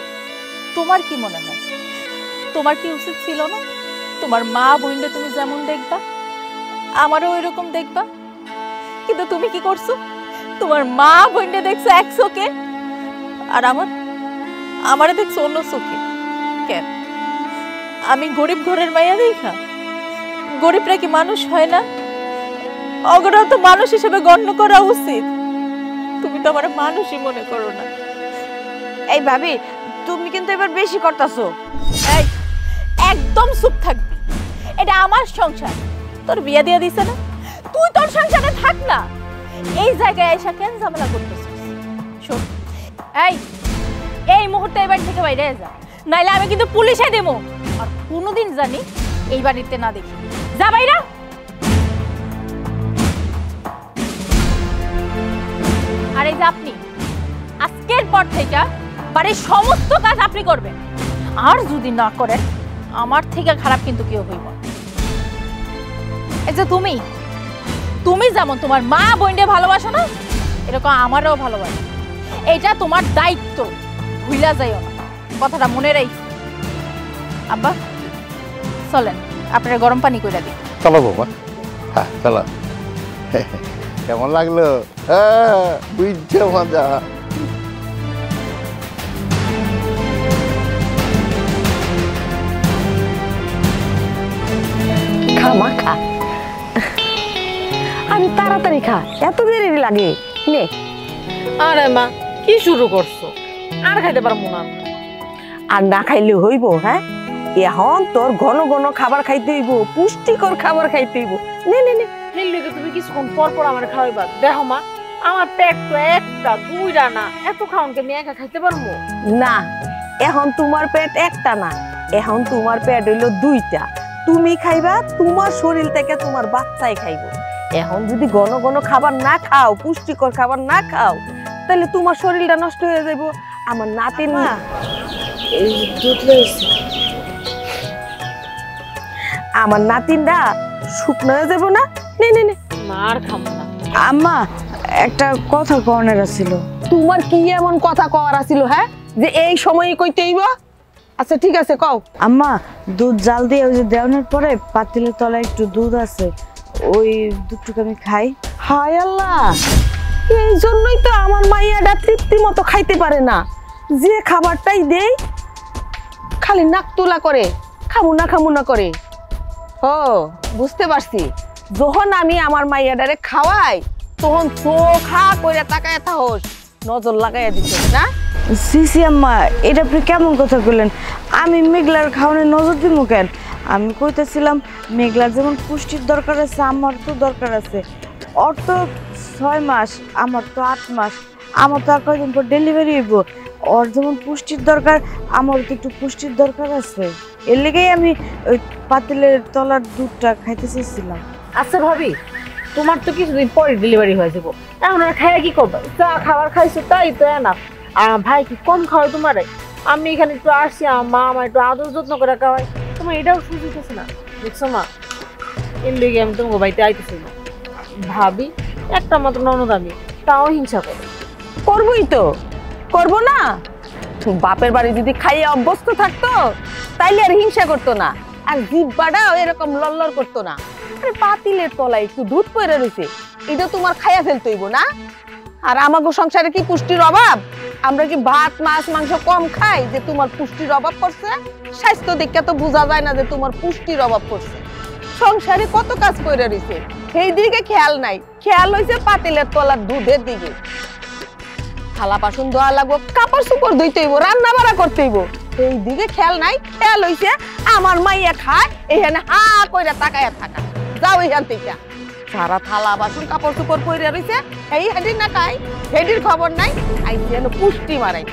তোমার কি মনে হয়, তোমার কি উচিত ছিল না তোমার মা বোনকে তুমি যেমন দেখবা আমারও ওই রকম দেখবা? কিন্তু তুমি কি করছো? তোমার মা বোনকে দেখছো এক চোখে, আর আমারে দেখছো অন্য চোখে। কেন? আমি গরিব ঘরের মাইয়া দেখা? গরিবরা কি মানুষ হয় না? অগরাও তো মানুষ হিসেবে গণ্য করা উচিত। তুমি তো আমার মানুষই মনে করো না। এই ভাবি, তুমি কিন্তু এবার বেশি করতেছো। এই একদম চুপ থাকবি, এটা আমার সংসার। তোর বিয়ে দিয়ে দিছে না, তুই তোর সংসারে থাক না। এই জায়গায় এসে কেন ঝামেলা করতেছিস? শোন, এই মুহূর্তে এই বাড়ি থেকে বাইরে যা, নাইলে আমি কিন্তু পুলিশে দেবো। আর কোনোদিন জানি এই বাড়িতে না দেখি। যা বাইরা। আর এই যে আপনি আজকের পর থেকে বাড়ির সমস্ত কাজ আপনি করবেন, আর যদি না করেন আমার থেকে খারাপ কিন্তু কেউ হইব। এই যে তুমি যেমন তোমার মা বোনকে ভালোবাসো না, এরকম আমারও ভালোবাসো। এটা তোমার দায়িত্ব, ভুলা যাইও না, কথাটা মনে রাখি। আব্বা চলেন, আপনারা গরম পানি করে দিন। চলো বাবা, হ্যাঁ চলো। কেমন লাগলো? বুঝছে মজা। খামা খা, আমি তাড়াতাড়ি খা, এত দেরি লাগে নে। আরে মা, কি শুরু করছো? আর খাইতে পারবো না। আর না খাইলে হইব? হ্যাঁ, এখন তোর ঘন ঘন খাবার খাইতে হইব, পুষ্টিকর খাবার খাইতে হইব। নে নে নে। তুমি কিছুক্ষণ পর পর আমার খাওয়াইবা। দেখো মা, আমার পেট তো একটা দুইটা না, এত খাওনকে আমি একা খাইতে পারবো না? এখন তোমার পেট একটা না, এখন তোমার পেট হইলো দুইটা। তুমি খাইবা, তোমার শরীর থেকে তোমার বাচ্চাই খাইব। এখন যদি ঘন ঘন খাবার না খাও, পুষ্টিকর খাবার না খাও, তাহলে তোমার শরীরটা নষ্ট হয়ে যাইব। আমার নাতিন আমার নাতিনরা শুকনো হয়ে যাবো না? নে নে নে। আর খাবো না। আম্মা, একটা কথা কওয়ার ছিল। তোমার কি এমন কথা কওয়ার আছিল? হ্যাঁ, যে এই সময়ই কইতে হইব? আচ্ছা ঠিক আছে, কও। আম্মা, দুধ জাল দিয়ে ওই যে দেওয়ানোর পরে পাতিলের তলায় একটু দুধ আছে, ওই দুধটুকু আমি খাই। হায় আল্লাহ, এই জন্যই তো আমার মাইয়াটা তৃপ্তি মতো খাইতে পারে না। যে খাবারটাই দেই খালি নাক তোলা করে, খামু না করে। ও বুঝতে পারছি, যখন আমি আমার মাইয়াটারে খাওয়াই তখন চোখা কইরা তাকায় থাকস, নজর লাগাইয়া দিত না। সিসি আম্মা, এটা আপনি কেমন কথা বললেন? আমি মেঘলার খাওয়ানোর নজর দিব কেন? আমি কইতেছিলাম মেঘলার যেমন পুষ্টির দরকার আছে, আমার তো দরকার আছে। ওর তো 6 মাস, আমার তো 8 মাস। আমার তো আর কয়দিন পর ডেলিভারি হইব। ওর যেমন পুষ্টির দরকার, আমারও তো একটু পুষ্টির দরকার আছে। এর লেগেই আমি ওই পাতিলের তলার দুধটা খাইতে চাইছিলাম। আচ্ছা ভাবি, তোমার তো কিছুদিন পরে ডেলিভারি হয়ে যাবো, এখন আর খাইয়া কি করবো? যা খাবার খাইছো তাই তো এনা। আর ভাই কি কম খাওয়াই তোমারে? আমি এখানে একটু আসছি, আমার মা আমার একটু আদর যত্ন করে খাওয়াই, তোমার এটাও সুযোগ আছে না, দেখছো মা? এর লেগে আমি তোমাকে বাড়িতে আইতেছি না। ভাবি একটা মাত্র ননদ আমি, তাও হিংসা করো। করবই তো, করবো না? বাপের বাড়ি যদি খাইয়ে অভ্যস্ত থাকতো তাইলে আর হিংসা করতো না, আর জিব্বাটাও এরকম লড়লড় করতো না। আরে পাতিলের তলায় একটু দুধ পড়ে রয়েছে, এটা তোমার খাইয়া ফেলতেইব না? আর আমাগো সংসারে কি পুষ্টির অভাব? আমরা কি ভাত মাছ মাংস কম খাই যে তোমার পুষ্টির অভাব পড়ছে? স্বাস্থ্য দেখে তো বোঝা যায় না যে তোমার পুষ্টির অভাব পড়ছে। সংসারে কত কাজ করে রয়েছে, সেই দিকে খেয়াল নাই, খেয়াল হয়েছে পাতিলের তলার দুধের দিকে। থালা বাসন ধোয়া লাগবো, কাপড় চোপড় ধুইতে হইব, রান্না বাড়া করতে হইব, এই দিকে খেয়াল নাই। খেয়াল হইছে আমার মাইয়া খায় এখানে হা কইরা তাকায়া থাকা। যাও এখান থেকে। সারা থালা বাসন কাপড় চোপড় পরে রইছে, এই হেডির না খাই, হেডির খবর নাই, আইছে যেন পুষ্টি মারাই।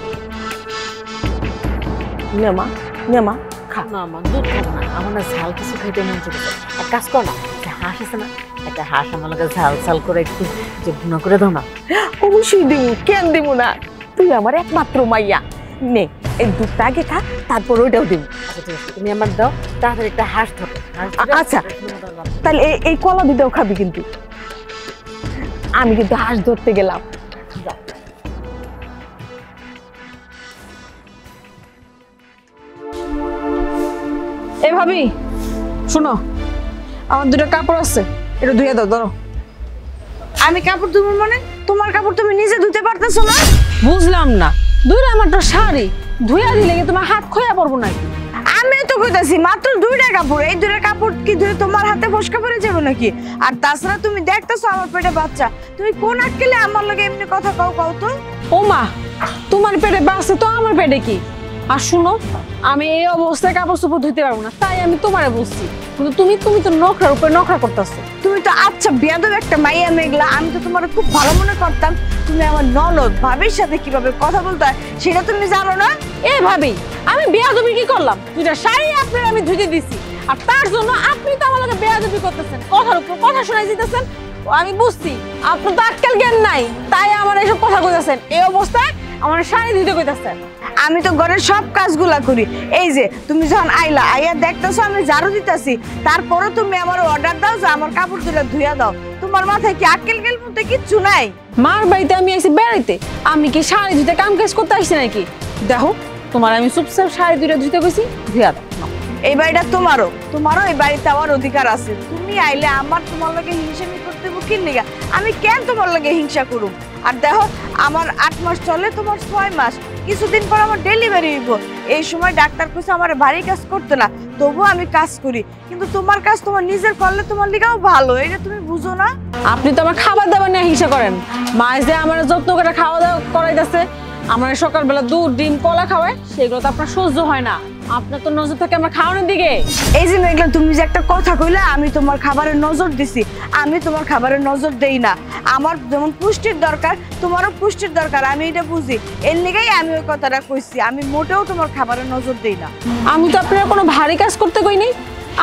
নেমা নেমা খা। না মা, দুধ খাবো না, আমার না ঝাল কিছু খাইতে মন চলছে। এক কাজ কর না, হাঁস আছে না, একটা হাঁস আমার লগে ঝাল ঝাল করে একটু যে ভুনা করে দাও না। অবশ্যই দিব, কেন দিব না? তুই আমার একমাত্র মাইয়া, নে এই দুধটা আগে খা, তারপর ওইটাও দিব। আচ্ছা ঠিক আছে, তুমি আমার দাও, তাড়াতাড়ি একটা হাঁস ধরো। আচ্ছা তাহলে এই কলা দুটাও খাবি, কিন্তু আমি কিন্তু হাঁস ধরতে গেলাম। এই ভাবি শোনো, আমার দুটো কাপড় আছে, এটা ধুয়ে দাও। ধরো। আমি কাপড় ধুবো মানে? তোমার কাপড় তুমি নিজে ধুতে পারতেছো না? বুঝলাম না, দুইটা আমার তো শাড়ি ধুইয়া দিলে কি তোমার হাত খোয়া পড়বো নাকি? আমি তো কইতাছি মাত্র 2টা কাপড়, এই 2টা কাপড় কি ধুয়ে তোমার হাতে ফসকা পড়ে যাবে নাকি? আর তাছাড়া তুমি দেখতেছো আমার পেটে বাচ্চা, তুমি কোন আটকেলে আমার লগে এমনি কথা কও তো? ও মা, তোমার পেটে বাচ্চা তো আমার পেটে কি? আর শুনো, আমি এই অবস্থায় কাপড় চোপড় ধুতে পারবো না, তাই আমি তোমারে বলছি। কিন্তু তুমি তো নখরার উপরে নখরা করতেছো। তুমি তো আচ্ছা বেয়াদব একটা মাইয়া মেঘলা, আমি তো তোমার খুব ভালো মনে করতাম। তুমি আমার ননদ, ভাবির সাথে কিভাবে কথা বলতে হয় সেটা তুমি জানো না? এ ভাবি, আমি বেয়াদবি কি করলাম? দুইটা শাড়ি আপনার আমি ধুতে দিছি, আর তার জন্য আপনি তো আমার লগে বেয়াদবি করতেছেন, কথার উপর কথা শোনাই দিতেছেন। আমি বুঝছি আপনার তো আক্কেল জ্ঞান নাই, তাই আমার এসব কথা কইতাছেন। এই অবস্থায় আমার শাড়ি ধুতে কইতাছেন। আমি তো ঘরের সব কাজগুলা করি। এই যে তুমি যখন আইয়া দেখতেছো আমি ঝাড়ু দিতেছি, তারপরে তুমি আমার অর্ডার দাও যে আমার কাপড় দুটো ধুইয়া দাও। তোমার মাথায় কি আক্কেল গেল মধ্যে কিচ্ছু নাই? মার বাড়িতে আমি আইছি বেড়াইতে, আমি কি শাড়ি ধুতে কাম কাজ করতে আসছি নাকি? দেখো, তোমার আমি চুপচাপ শাড়ি দুটো ধুতে কইছি, ধুইয়া দাও। এই বাড়িটা তোমারও এই বাড়িতে আমার অধিকার আছে। তুমি আইলে আমার তোমার লগে হিংসামি করতে কি লিগা? আমি কেন তোমার লগে হিংসা করুম? আর দেখো, আমার 8 মাস চলে, তোমার 6 মাস, কিছুদিন পর আমার ডেলিভারি হইব। এই সময় ডাক্তার কইছে আমার ভারী কাজ করতে না, তবুও আমি কাজ করি। কিন্তু তোমার কাজ তোমার নিজের করলে তোমার লিগাও ভালো, এটা তুমি বুঝো না? আপনি তো আমার খাবার দাবার নিয়ে হিংসা করেন। মা যে আমার যত্ন করে খাওয়া দাওয়া করাইতেছে, আমার সকালবেলা দুধ ডিম কলা খাওয়ায়, সেগুলো তো আপনার সহ্য হয় না। আপনার তো নজর থাকে আমার খাওয়ানোর দিকে। এই যে মেঘলা, তুমি যে একটা কথা কইলা আমি তোমার খাবারের নজর দিছি, আমি তোমার খাবারের নজর দেই না। আমার যেমন পুষ্টির দরকার, তোমারও পুষ্টির দরকার, আমি এটা বুঝি। এর লিগেই আমি ওই কথাটা কইছি, আমি মোটেও তোমার খাবারের নজর দেই না। আমি তো আপনার কোনো ভারী কাজ করতে কইনি,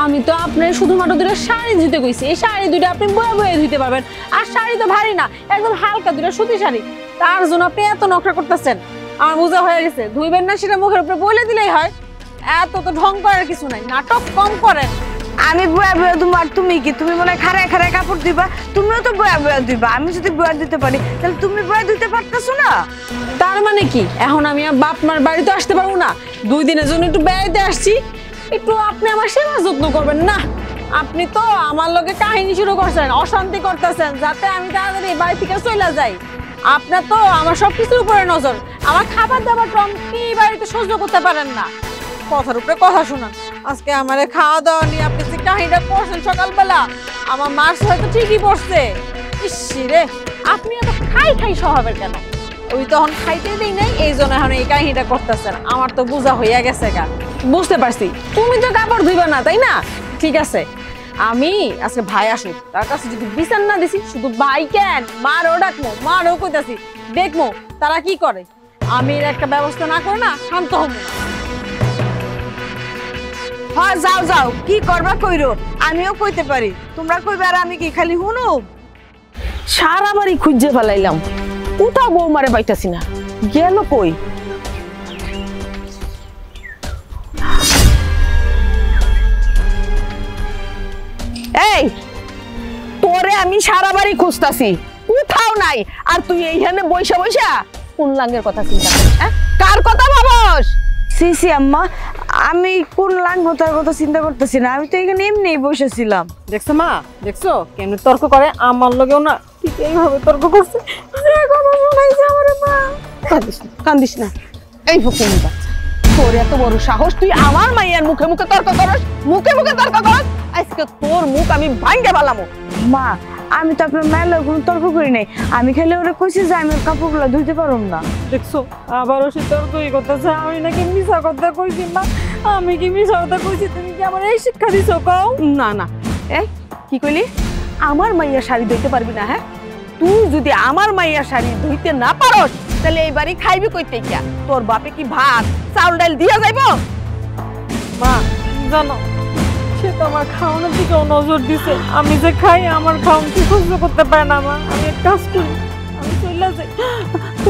আমি তো আপনার শুধুমাত্র দুটো শাড়ি ধুতে কইছি। এই শাড়ি দুটো আপনি বয়ে বয়ে ধুতে পারবেন, আর শাড়ি তো ভারী না, একদম হালকা দুটো সুতি শাড়ি, তার জন্য আপনি এত নখরা করতেছেন। আমার বোঝা হয়ে গেছে, ধুইবেন না সেটা মুখের উপরে বলে দিলেই হয়। এত তো ঢং করার কিছু নাই, নাটক কম করেন। আমি বয়া বয়া তোমার, তুমি কি তুমি মনে হয় খাড়ায় খাড়ায় কাপড় দিবা? তুমিও তো বয়া বয়া দিবা। আমি যদি বয়া দিতে পারি তাহলে তুমি বয়া দিতে পারতেছো না? তার মানে কি এখন আমি বাপ মার বাড়িতে আসতে পারবো না? 2 দিনের জন্য একটু বেড়াইতে আসছি, একটু আপনি আমার সেবা যত্ন করবেন না? আপনি তো আমার লগে কাহিনী শুরু করছেন, অশান্তি করতেছেন, যাতে আমি তাড়াতাড়ি বাড়ি থেকে চলে যাই। আপনার তো আমার সবকিছুর উপরে নজর, আমার খাবার দাবার তো আপনি বাড়িতে সহ্য করতে পারেন না। কথার উপরে কথা শুনান। আজকে আমার খাওয়া দাওয়া নিয়ে আপনি যে কাহিনীটা করছেন সকালবেলা, আমার মার্স হয়তো ঠিকই পড়ছে। ইসি রে, আপনি এত খাই স্বভাবের কেন? ওই তখন খাইতে দিই নাই, এই জন্য এখন এই কাহিনীটা করতেছেন। আমার তো বোঝা হইয়া গেছে গা, বুঝতে পারছি। তুমি তো কাপড় ধুইবা না, তাই না? ঠিক আছে, আমি আজকে ভাই আসুক তার কাছে যদি বিচার না দিছি শুধু ভাই কেন মারও ডাকবো মারও কইতাছি দেখবো তারা কি করে। আমি এর একটা ব্যবস্থা না করে না শান্ত হব না। হ্যাঁ যাও যাও, কি করবা কইরো, আমিও কইতে পারি। তোমরা কইবে আর আমি কি খালি শুনো? সারা বাড়ি খুঁজে ফেলাইলাম, কোথাও বৌমারে পাইতাছি না, গেল কই? এই তোরে আমি সারা বাড়ি খুঁজতাছি, কোথাও নাই, আর তুই এইখানে বইসা বইসা কোন লাঙ্গের কথা চিন্তা করিস? হ্যাঁ, কার কথা ভাবস? সিসি আম্মা, আমি কোন লাং হতার কথা চিন্তা করতেছি না, আমি তো এখানে এমনি বসেছিলাম। দেখছো মা, দেখছো কেন তর্ক করে? আমার লগেও না ঠিক এইভাবে তর্ক করছে। কান্দিস না, এই ফকিনি বাচ্চা, তোর এত বড় সাহস, তুই আমার মাইয়ার মুখে মুখে তর্ক করস, মুখে মুখে তর্ক করস, আজকে তোর মুখ আমি ভাঙ্গে ফেলামো। মা, আমি তো আপনার মায়ের লগে কোনো তর্ক করি নাই, আমি খালি ওরা কইছি যে আমি ওর কাপড়গুলো ধুইতে পারুম না। দেখছো আবারও সে তর্কই করতেছে, আমি নাকি মিছা কথা কইছি? মা, আমি কি মিছা কথা কইছি? তুমি কি আমার এই শিক্ষা দিছো? কও না না। এই কি কইলি? আমার মাইয়ার শাড়ি ধুইতে পারবি না? হ্যাঁ, তুই যদি আমার মাইয়ার শাড়ি ধুইতে না পারস তাহলে এই বাড়ি খাইবি কইতে গিয়া? তোর বাপে কি ভাত চাউল ডাল দিয়া যাইব? মা জানো, সে তো আমার খাওয়ানোর দিকেও নজর দিছে, আমি যে খাই আমার খাওয়ান কি সহ্য করতে পারে না। মা, আমি এক কাজ করি, আমি চলে যাই।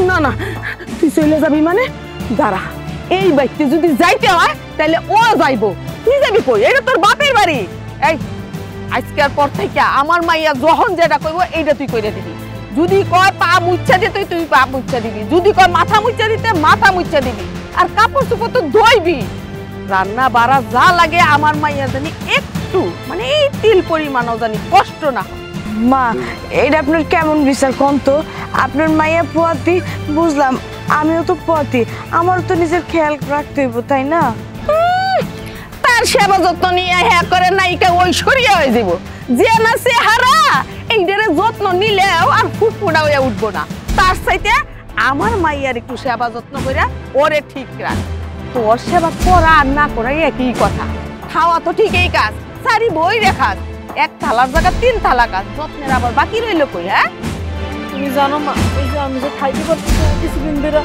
না না, তুই চলে যাবি মানে? দাঁড়া, এই বাড়িতে যদি যাইতে হয় তাহলে ও যাইব, তুই যাবি কই? এটা তোর বাপের বাড়ি। এই আজকের পর থেকে আমার মাইয়া যখন যেটা কইব এইটা তুই কইরা দিবি। যদি কয় পা মুচ্ছা দিতে তুই পা মুচ্ছা দিবি, যদি কয় মাথা মুচ্ছা দিতে মাথা মুচ্ছা দিবি, আর কাপড় চোপড় তো ধুইবি। রান্না বাড়া যা লাগে আমার মাইয়া জানি একটু মানে এই তিল পরিমাণও জানি কষ্ট না হয়। মা, এটা আপনার কেমন বিচার কোন তো? আপনার মাইয়া পোয়াতি বুঝলাম, আমিও তো পোয়াতি, আমার তো নিজের খেয়াল রাখতে হইব, তাই না? তার সেবা যত্ন নিয়ে হ্যাঁ করে নায়িকা ঐশ্বরিয়া হয়ে যাব, যে না চেহারা এইটার যত্ন নিলেও আর ফুটফুটা হয়ে উঠবো না। তার চাইতে আমার মাইয়ার একটু সেবা যত্ন করে ওরে ঠিক রাখ। তোর সেবা করা আর না করাই একই কথা, খাওয়া তো ঠিকই কাজ, সারি বই রেখাস, এক থালার জায়গা 3 থালা কাজ, যত্নের আবার বাকি রইল কই? হ্যাঁ, তুমি জানো মা, এই যে আমি যে খাইতে পারছি কিছুদিন ধরে,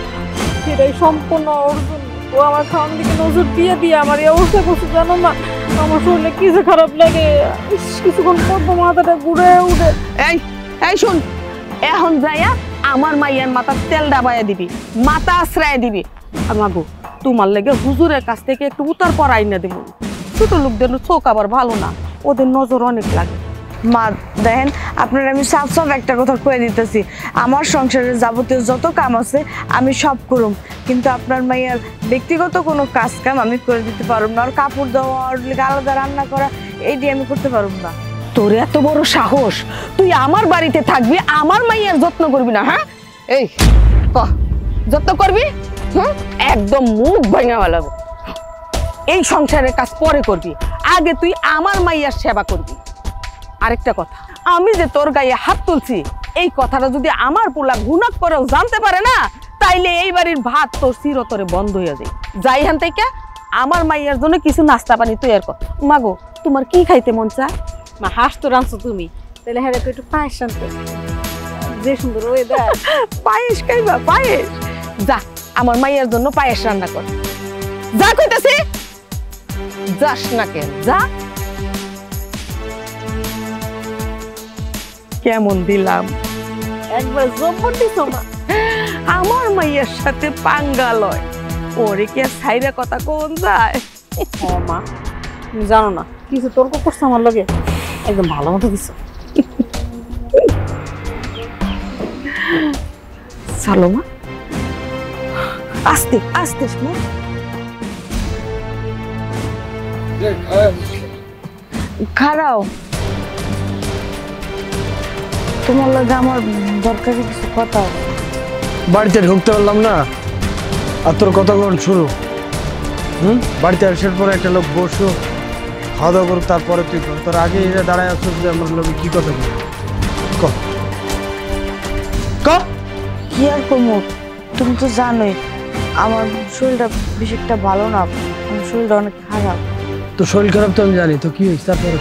সেটাই সম্পূর্ণ অর্জন। ও আমার খাওয়ার দিকে নজর দিয়ে দিয়ে আমার এই অবস্থা করছে, জানো মা? আমার শরীরে কি যে খারাপ লাগে, কিছুক্ষণ পর তো মাথাটা ঘুরে উঠে। এই এই শুন, এখন যাইয়া আমার মাইয়ার মাথার তেল ডাবাইয়া দিবি, মাথা আশ্রয় দিবি। আমাগো তোমার লেগে হুজুরের কাছ থেকে একটু উতার পর আইনা দেব। ছোট লোকদের চোখ আবার ভালো না, ওদের নজর অনেক লাগে। মা দেখেন, আপনার আমি সাফ সাফ একটা কথা কয়ে দিতেছি, আমার সংসারের যাবতীয় যত কাম আছে আমি সব করুম, কিন্তু আপনার মাইয়ার ব্যক্তিগত কোনো কাজ কাম আমি করে দিতে পারুম না। আর কাপড় দেওয়া, আর আলাদা রান্না করা, এইটি আমি করতে পারুম না। তোর এত বড় সাহস, তুই আমার বাড়িতে থাকবি, আমার মাইয়ার যত্ন করবি না? হ্যাঁ, এই যত্ন করবি? একদম মুখ ভাঙা ফেলাবো। এই সংসারের কাজ পরে করবি, আগে তুই আমার মাইয়ার সেবা করবি। আরেকটা কথা, আমি যে তোর গায়ে হাত তুলছি এই কথাটা যদি আমার পোলা গুনাক করেও জানতে পারে না, তাইলে এই বাড়ির ভাত তোর চিরতরে বন্ধ হয়ে যায়। যাই হান থেকে আমার মাইয়ার জন্য কিছু নাস্তা পানি তৈরি কর। মাগো, তোমার কি খাইতে মন চায়? মা, হাঁস তো রাঁধছো তুমি, তাহলে হ্যাঁ একটু পায়েস রাঁধতে, যে সুন্দর ওয়েদার, পায়েস খাইবা? পায়েস? যা আমার মাইয়ার জন্য পায়েস রান্না কর, যা কইতাছি। যাস না কেন, যা। কেমন দিলাম? একবার জব্বর দিছো মা। আমার মাইয়ার সাথে পাঙ্গা লয়, ওরে কি আর ছাইরা কথা কোন যায়? ও মা, তুমি জানো না কিছু তর্ক করছো আমার লগে, একদম ভালো মতো দিছো। চলো মা, আস্তে আস্তে শোনো। খারাও, তোমার লাগে আমার দরকারি কিছু কথা। বাড়িতে ঢুকতে পারলাম না, আর তোর কথা কখন শুরু? বাড়িতে আসার পরে একটা লোক বসো, খাওয়া দাওয়া করুক, তারপরে তুই কর। তোর আগে এরা দাঁড়ায় আসছো যে আমার লোকে কি কথা বলি? কি আর কমু, তুমি তো জানোই আমার শরীরটা বেশ একটা ভালো না, আমার শরীরটা অনেক খারাপ। তো শরীর খারাপ তো আমি জানি, তো কি হয়েছে তারপরে?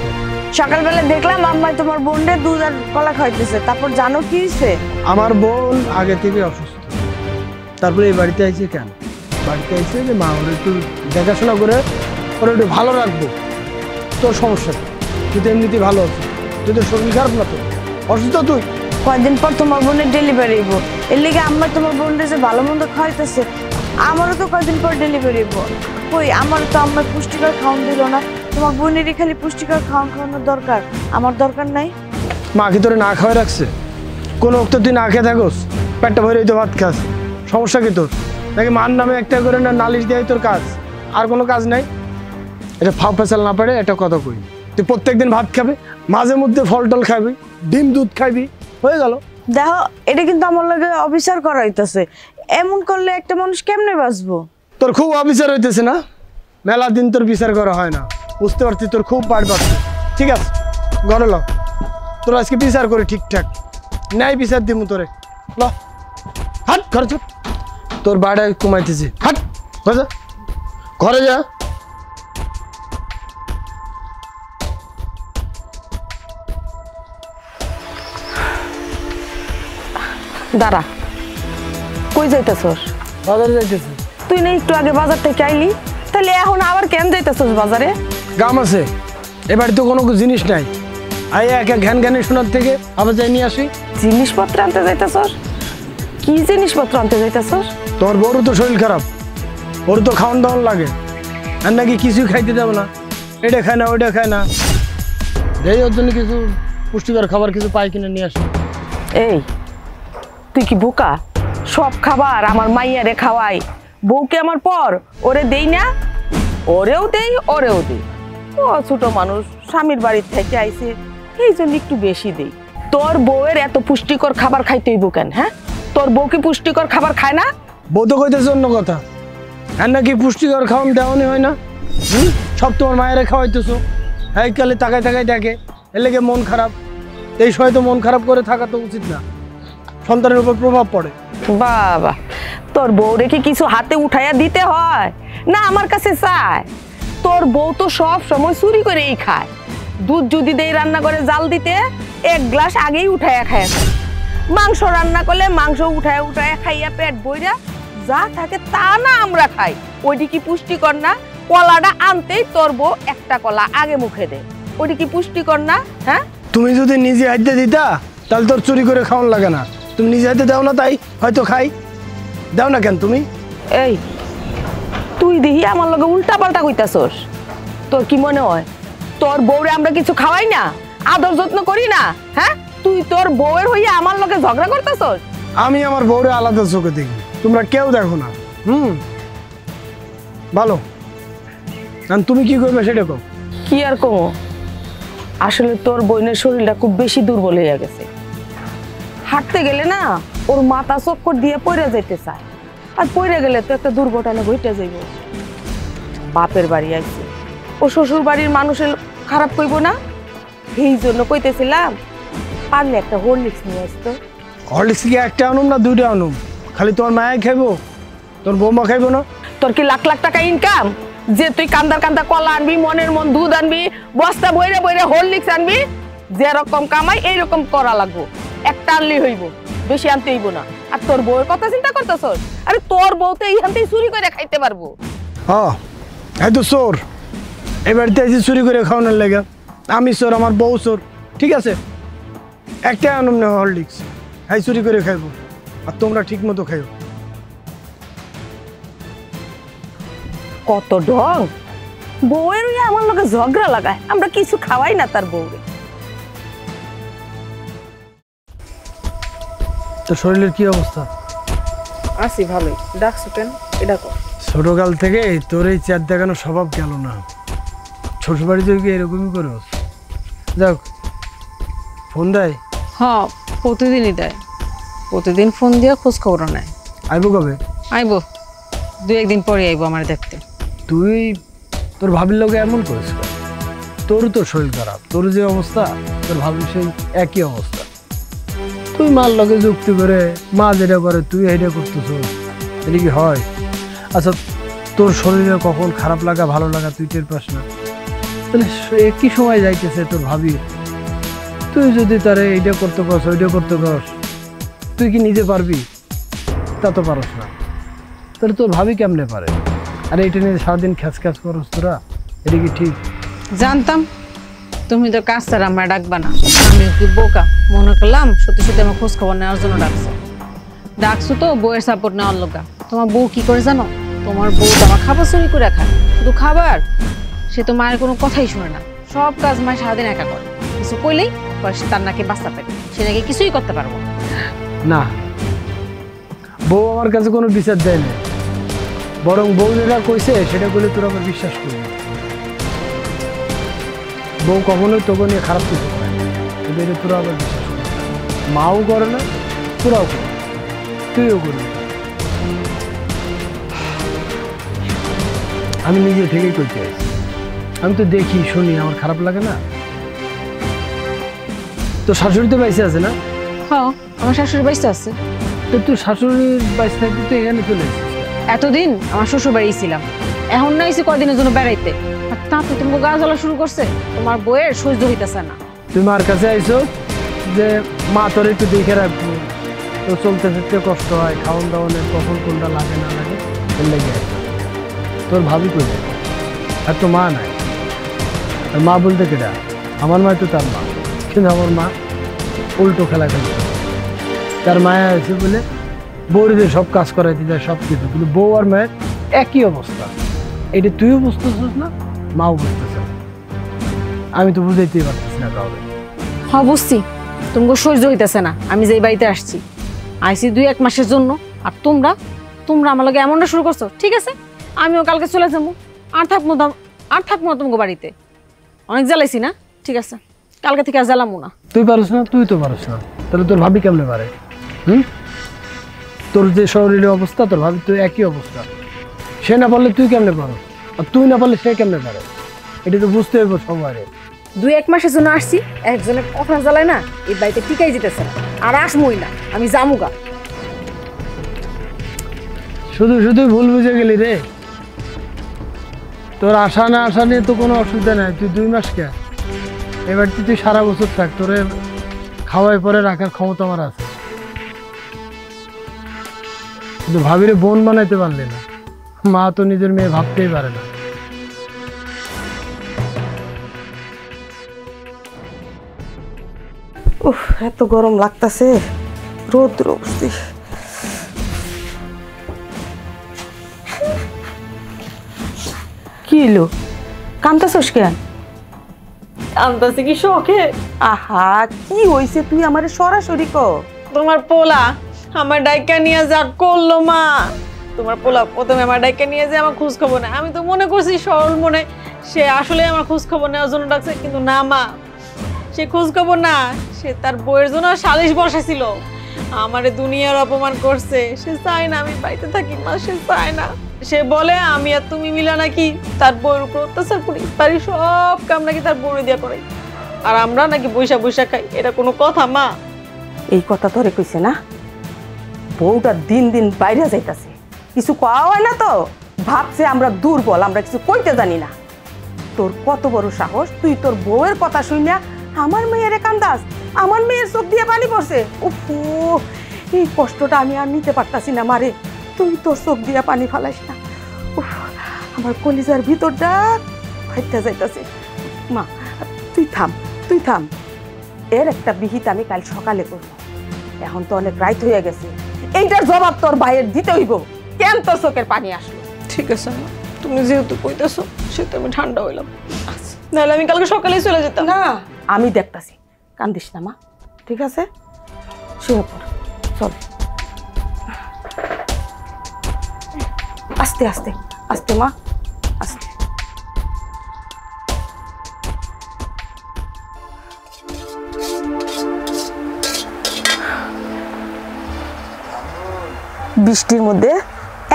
সকালবেলা দেখলাম আম্মা তোমার বোনরে দুধ আর কলা খাইতেছে, তারপর জানো কি হয়েছে? আমার বোন আগে থেকে অসুস্থ, তারপরে এই বাড়িতে আইছে কেন? বাড়িতে আইছে যে মা ওর একটু দেখাশোনা করে ওরা একটু ভালো রাখবো। তোর সমস্যা তুই তো এমনিতে ভালো আছিস, তুই তো শরীর খারাপ না, তো অসুস্থ তুই। কয়েকদিন পর তোমার বোনের ডেলিভারি হইব, এর লেগে আম্মা তোমার বোনরে যে ভালো মন্দ খাওয়াইতেছে। আমারও তো কয়েকদিন পর ডেলিভারি হইব, কই আমারও তো আম্মা পুষ্টিকর খাওয়ান দিল না। তোমার বোনেরই খালি পুষ্টিকর খাওয়ানোর দরকার, আমার দরকার নাই। মা কি তোরে না খাওয়াই রাখছে? কোনো ওক্ত তুই না খেয়ে থাকোস, পেটটা ভরে তো ভাত খাস, সমস্যা কি তোর? নাকি মার নামে একটা করে না নালিশ দেয় তোর কাজ, আর কোনো কাজ নাই? এটা ফাও ফেসাল না পারে একটা কথা কই, তুই প্রত্যেকদিন ভাত খাবি, মাঝে মধ্যে ফল টল খাবি, ডিম দুধ খাবি, হয়ে গেল। দেখো এটা কিন্তু আমার লগে অবিচার করা হইতেছে, এমন করলে একটা মানুষ কেমনে বাঁচবো? তোর খুব অবিচার হইতেছে না? মেলা দিন তোর বিচার করা হয় না, বুঝতে পারছি তোর খুব পাট পাচ্ছে। ঠিক আছে ঘরে ল, তোর আজকে বিচার করে ঠিকঠাক ন্যায় বিচার দিমু তোরে। ল হাট ঘরে চল, তোর বাড়ি কমাইতেছি, হাট ঘরে যা, ঘরে যা। দাঁড়া, কই যাইতেছস? বাজারে যাইতেছি। তুই না একটু আগে বাজার থেকে আইলি, তাহলে এখন আবার কেন যাইতেছস বাজারে? গাম আছে এ বাড়িতে কোনো জিনিস নাই, আই একা ঘ্যান ঘ্যানে শোনার থেকে আবার যাই নিয়ে আসি। জিনিসপত্র আনতে যাইতেছস? কি জিনিসপত্র আনতে যাইতেছস? তোমার বড় তো শরীর খারাপ, ওর তো খাওয়ান দাওয়ান লাগে, আর নাকি কিছুই খাইতে দেবো না, এটা খায় না ওইটা খায় না, যাই ওর জন্য কিছু পুষ্টিকর খাবার কিছু পাই কিনে নিয়ে আসি। এই তুই কি বোকা? সব খাবার আমার মাইয়ারে খাওয়াই, বউকে আমার পর ওরে দেই না? ওরেও দেই ওরেও দেই, ও ছোট মানুষ স্বামীর বাড়ির থেকে আইছে, এই জন্য একটু বেশি দেই। তোর বউয়ের এত পুষ্টিকর খাবার খাইতে হইব কেন? হ্যাঁ, তোর বউ কি পুষ্টিকর খাবার খায় না? বউ তো কইতেছে অন্য কথা, আর নাকি পুষ্টিকর খাওয়ান দেওয়ানি হয় না? সব তোমার মায়েরা খাওয়াইতেছো, হ্যাঁ কালে তাকায় তাকায় দেখে, এর লেগে মন খারাপ। এই সময় তো মন খারাপ করে থাকা তো উচিত না, সন্তানের উপর প্রভাব পড়ে। বাবা, তোর বউ রেখে কিছু হাতে উঠাইয়া দিতে হয় না আমার কাছে চায়? তোর বউ তো সব সময় চুরি করেই খায়, দুধ যদি দেই রান্না করে জাল দিতে এক গ্লাস আগেই উঠাইয়া খায়, মাংস রান্না করলে মাংস উঠায় উঠায় খাইয়া পেট বইরা যা থাকে তা না আমরা খাই, ওইটি কি পুষ্টিকর না? কলাটা আনতেই তোর বউ একটা কলা আগে মুখে দে, ওইটি কি পুষ্টিকর না? হ্যাঁ, তুমি যদি নিজে হাতে দিতা তাহলে তোর চুরি করে খাওয়ান লাগে না, তুমি নিজে হাতে দাও না তাই হয়তো খাই, দাও না কেন তুমি? এই তুই দেখি আমার লগে উল্টা পাল্টা কইতাছস, তোর কি মনে হয় তোর বউরে আমরা কিছু খাওয়াই না, আদর যত্ন করি না? হ্যাঁ, তুই তোর বউয়ের হইয়া আমার লগে ঝগড়া করতেছস? আমি আমার বউরে আলাদা চোখে দেখি, তোমরা কেউ দেখো না। ভালো, তুমি কি করবে সেটা কও। কি আর কমো, আসলে তোর বোনের শরীরটা খুব বেশি দুর্বল হইয়া গেছে, হাঁটতে গেলে না ওর মাথা চক্কর দিয়ে পড়ে যাইতে চায়, আর পড়ে গেলে তো একটা দুর্ঘটনা ঘটে যাইব। বাপের বাড়ি আইছে, ও শ্বশুর বাড়ির মানুষের খারাপ কইব না, এই জন্য কইতেছিলাম পারলে একটা হরলিক্স নিয়ে আসতো। হরলিক্স কি একটা আনুম না দুইটা আনুম? খালি তোমার মায়ে খাইবো, তোর বৌমা খাইবো না? তোর কি লাখ লাখ টাকা ইনকাম যে তুই কান্দার কান্দা কলা আনবি, মনের মন দুধ আনবি, বস্তা বইরে বইরে হরলিক্স আনবি? যেরকম কামাই এইরকম করা লাগবো, একটা আনলি হইব, বেশি আনতে হইব না। আর তোর বউয়ের কথা চিন্তা করতেছস? আরে তোর বউ তো এইখানতেই চুরি করে খাইতে পারবো। হ্যাঁ, এই তো চোর, এই বাড়িতে এসে চুরি করে খাওয়ানোর লেগে আমি চোর, আমার বউ চোর, ঠিক আছে? একটা আনুম না হরলিক্স, হ্যাঁ চুরি করে খাইবো, আর তোমরা ঠিক মতো খাইও। কত ঢং, বউয়ের হইয়া আমার লোকে ঝগড়া লাগায়, আমরা কিছু খাওয়াই না তার বউরে। তো শরীরের কি অবস্থা? আছি ভালোই, ডাকছো কেন? এটা কর। ছোটকাল থেকে তোর এই চেয়ার দেখানো স্বভাব গেল না, শ্বশুর বাড়িতে কি এরকমই করো? যাক, ফোন দেয়? হ্যাঁ, প্রতিদিনই দেয়, প্রতিদিন ফোন দিয়ে খোঁজ খবর নেয়। আইবো কবে? আইবো 2-1 দিন পরে আইবো আমার দেখতে। তুই তোর ভাবির লোকে এমন করিস? তোর তো শরীর খারাপ, তোর যে অবস্থা তোর ভাবির সেই একই অবস্থা, তুই মার লগে যুক্তি করে মা যেটা করে তুই এটা করতেছ, এটা কি হয়? আচ্ছা, তোর শরীরে কখন খারাপ লাগা ভালো লাগা তুই টের পাস না? তাহলে একই সময় যাইতেছে তোর ভাবি, তুই যদি তারে এইটা করতে পারস ওইটা করতে পারস, তুই কি নিজে পারবি? তা তো পারস না, তাহলে তোর ভাবি কেমনে পারে? আর এইটা নিয়ে সারাদিন খ্যাচ খ্যাচ করস তোরা, এটা কি ঠিক? জানতাম তুমি তো কাজ ছাড়া আমার ডাকবা না, আমি কি বোকা মনে করলাম সত্যি সত্যি আমার খোঁজ খবর নেওয়ার জন্য ডাকছো তো বউয়ের সাপোর্ট নেওয়ার লোকা। তোমার বউ কি করে জানো? তোমার বউ তো আমার খাবার চুরি করে খায়, শুধু খাবার, সে তো মায়ের কোনো কথাই শুনে না, সব কাজ মায়ের সারাদিন একা করে, কিছু কইলেই তার নাকি বাচ্চা পেটে, সে নাকি কিছুই করতে পারবো না। বউ আমার কাছে কোনো বিচার দেয় না, বরং বউ যেটা কইছে সেটা বলে তোরা আমার বিশ্বাস করবি। বউ কখনোই তোকে নিয়ে খারাপ কিছু করে না, এটা তোরা আবার বিশ্বাস করবি। মাও করে না, তোরাও করে, তুইও করবি। আমি নিজে থেকেই করতে আসছি, আমি তো দেখি শুনি, আমার খারাপ লাগে না? তোর শাশুড়ি তো বাইসে আছে না? হ্যাঁ, আমার শাশুড়ি বাইসে আছে। তো তুই শাশুড়ির বাইসে থাকতে তুই এখানে চলে এসেছিস? এতদিন আমার শ্বশুর বাড়ি ছিলাম, এখন না এসে কয়দিনের জন্য বেড়াইতে, আর তা তো তোমাকে গা জ্বলা শুরু করছে, তোমার বইয়ের সহ্য হইতেছে না। তুই মার কাছে আইসো যে মা তোর একটু দেখে রাখবো, তো চলতে ফিরতে কষ্ট হয়, খাওয়ান দাওয়ানের কখন কোনটা লাগে না লাগে লেগে আছে। তোর ভাবি করে আর তো মা নাই, আর মা বলতে কেটা? আমার মা তো তার মা, কিন্তু আমার মা উল্টো খেলা খেলছে, তার মায়া আছে বলে বউরে সব কাজ করাইতে যায় সব কিছু, কিন্তু বউ আর মায়ের একই অবস্থা। এটা তুইও বুঝতেছিস না, মাও বুঝতেছ না, আমি তো বুঝাইতেই পারতেছি না কাউকে। হ্যাঁ বুঝছি, তোমাকে সহ্য হইতেছে না, আমি যে বাড়িতে আসছি, আইসি 2-1 মাসের জন্য, আর তোমরা আমার লগে এমনটা শুরু করছো। ঠিক আছে, আমিও কালকে চলে যাবো, আর থাকবো না তোমাকে বাড়িতে, অনেক জ্বালাইছি না? ঠিক আছে, কালকে থেকে আর জ্বালামো না। তুই পারস না? তুই তো পারস না, তাহলে তোর ভাবি কেমনে পারে? তোর যে শরীরের অবস্থা, তোর ভাবি তো একই অবস্থা, সে না পারলে তুই কেমনে পারো, আর তুই না পারলে সে কেমনে পারে? এটা তো বুঝতে হবে সবাই। 2-1 মাসের জন্য আসছি, একজনের কথা জ্বালায় না এই বাড়িতে টিকাই যেতেছে না, আর আসমই না, আমি জামুগা। শুধু ভুল বুঝে গেলি রে, তোর আশা না আশা নিয়ে তো কোনো অসুবিধা নাই। তুই 2 মাস কে, এবার তুই সারা বছর থাক, তোরে খাওয়াই পরে রাখার ক্ষমতা আমার আছে, কিন্তু ভাবিরে বোন বানাইতে পারলে না। মা তো নিজের মেয়ে ভাবতেই পারে না। উফ, এত গরম লাগতেছে, রোদ্র বসছি। কি এলো, কান্দাছস কেন? কান্দাছি কি শখে? আহা, কি হইছে তুই আমারে সরাসরি ক। তোমার পোলা আমার ডাইকা নিয়ে যা করলো মা, তোমার পোলা প্রথমে আমার ডাইকা নিয়ে যে আমার খোঁজ খবর নেয়, আমি তো মনে করছি সরল মনে সে আসলে আমার খোঁজ খবর নেওয়ার জন্য ডাকছে, কিন্তু না মা, সে খোঁজ খবর না, সে তার বইয়ের জন্য সালিশ বসাইছিল, আমারে দুনিয়ার অপমান করছে, সে চায় না আমি বাড়িতে থাকি মা, সে চায় না, সে বলে আমি আর তুমি মিলা নাকি তার বইয়ের উপর অত্যাচার করি, বাড়ি সব কাম নাকি তার বউরে দিয়া করাই, আর আমরা নাকি বৈশা খাই, এটা কোনো কথা মা? এই কথা তোরে কইছে না? বউটা দিন দিন বাইরে যাইতাছে, কিছু কওয়া হয় না তো, ভাবছে আমরা দুর্বল, আমরা কিছু কইতে জানি না। তোর কত বড় সাহস, তুই তোর বউয়ের কথা শুনিয়া আমার মেয়ের কান্দাস, আমার মেয়ের চোখ দিয়ে পানি পড়ছে। উফ, এই কষ্টটা আমি আর নিতে পারতাছি না মারে, তুই তোর চোখ দিয়ে পানি ফালাইস না। উফ, আমার কলিজার ভিতরটা ফাইটা যাইতাছে। মা তুই থাম, এর একটা বিহিত আমি কাল সকালে করব, এখন তো অনেক রাত হয়ে গেছে, এইটার জবাব তোর ভাইয়ের দিতে হইব। কেন তোর চোখের পানি আসলো? ঠিক আছে মা, তুমি যেহেতু কইতেছো সেহেতু আমি ঠান্ডা হইলাম, নাহলে আমি কালকে সকালেই চলে যেতাম। না, আমি দেখতাছি, কান্দিস না মা, ঠিক আছে? শুয়ে পড়, চল। আস্তে আস্তে আস্তে মা, আস্তে। বৃষ্টির মধ্যে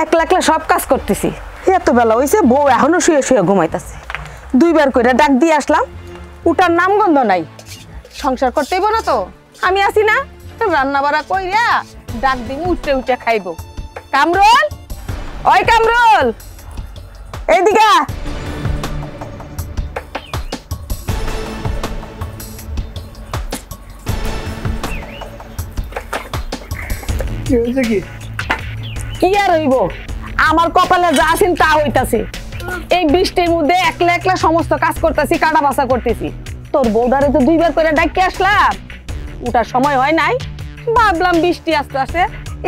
একলা একলা সব কাজ করতেছি, এত বেলা হয়েছে, বউ এখনো শুয়ে শুয়ে ঘুমাইতেছে। 2 বার করে ডাক দিয়ে আসলাম, উঠার নাম গন্ধ নাই। সংসার করতেইব না তো, আমি আছি না, রান্না বাড়া কইরা ডাক দিব, উঠে খাইব। কামরুল, ওই কামরুল, এইদিকে কি হয়েছে কি? কি আর হইব, আমার কপালে যা আছেন তা হইতাছে। এই বৃষ্টির মধ্যে একলা একলা সমস্ত কাজ করতেছি, কাটা বাসা করতেছি। তোর বউডারে তো 2 বার করে ডাকি আসলাম, ওটার সময় হয় নাই। ভাবলাম বৃষ্টি আস্তে আস্তে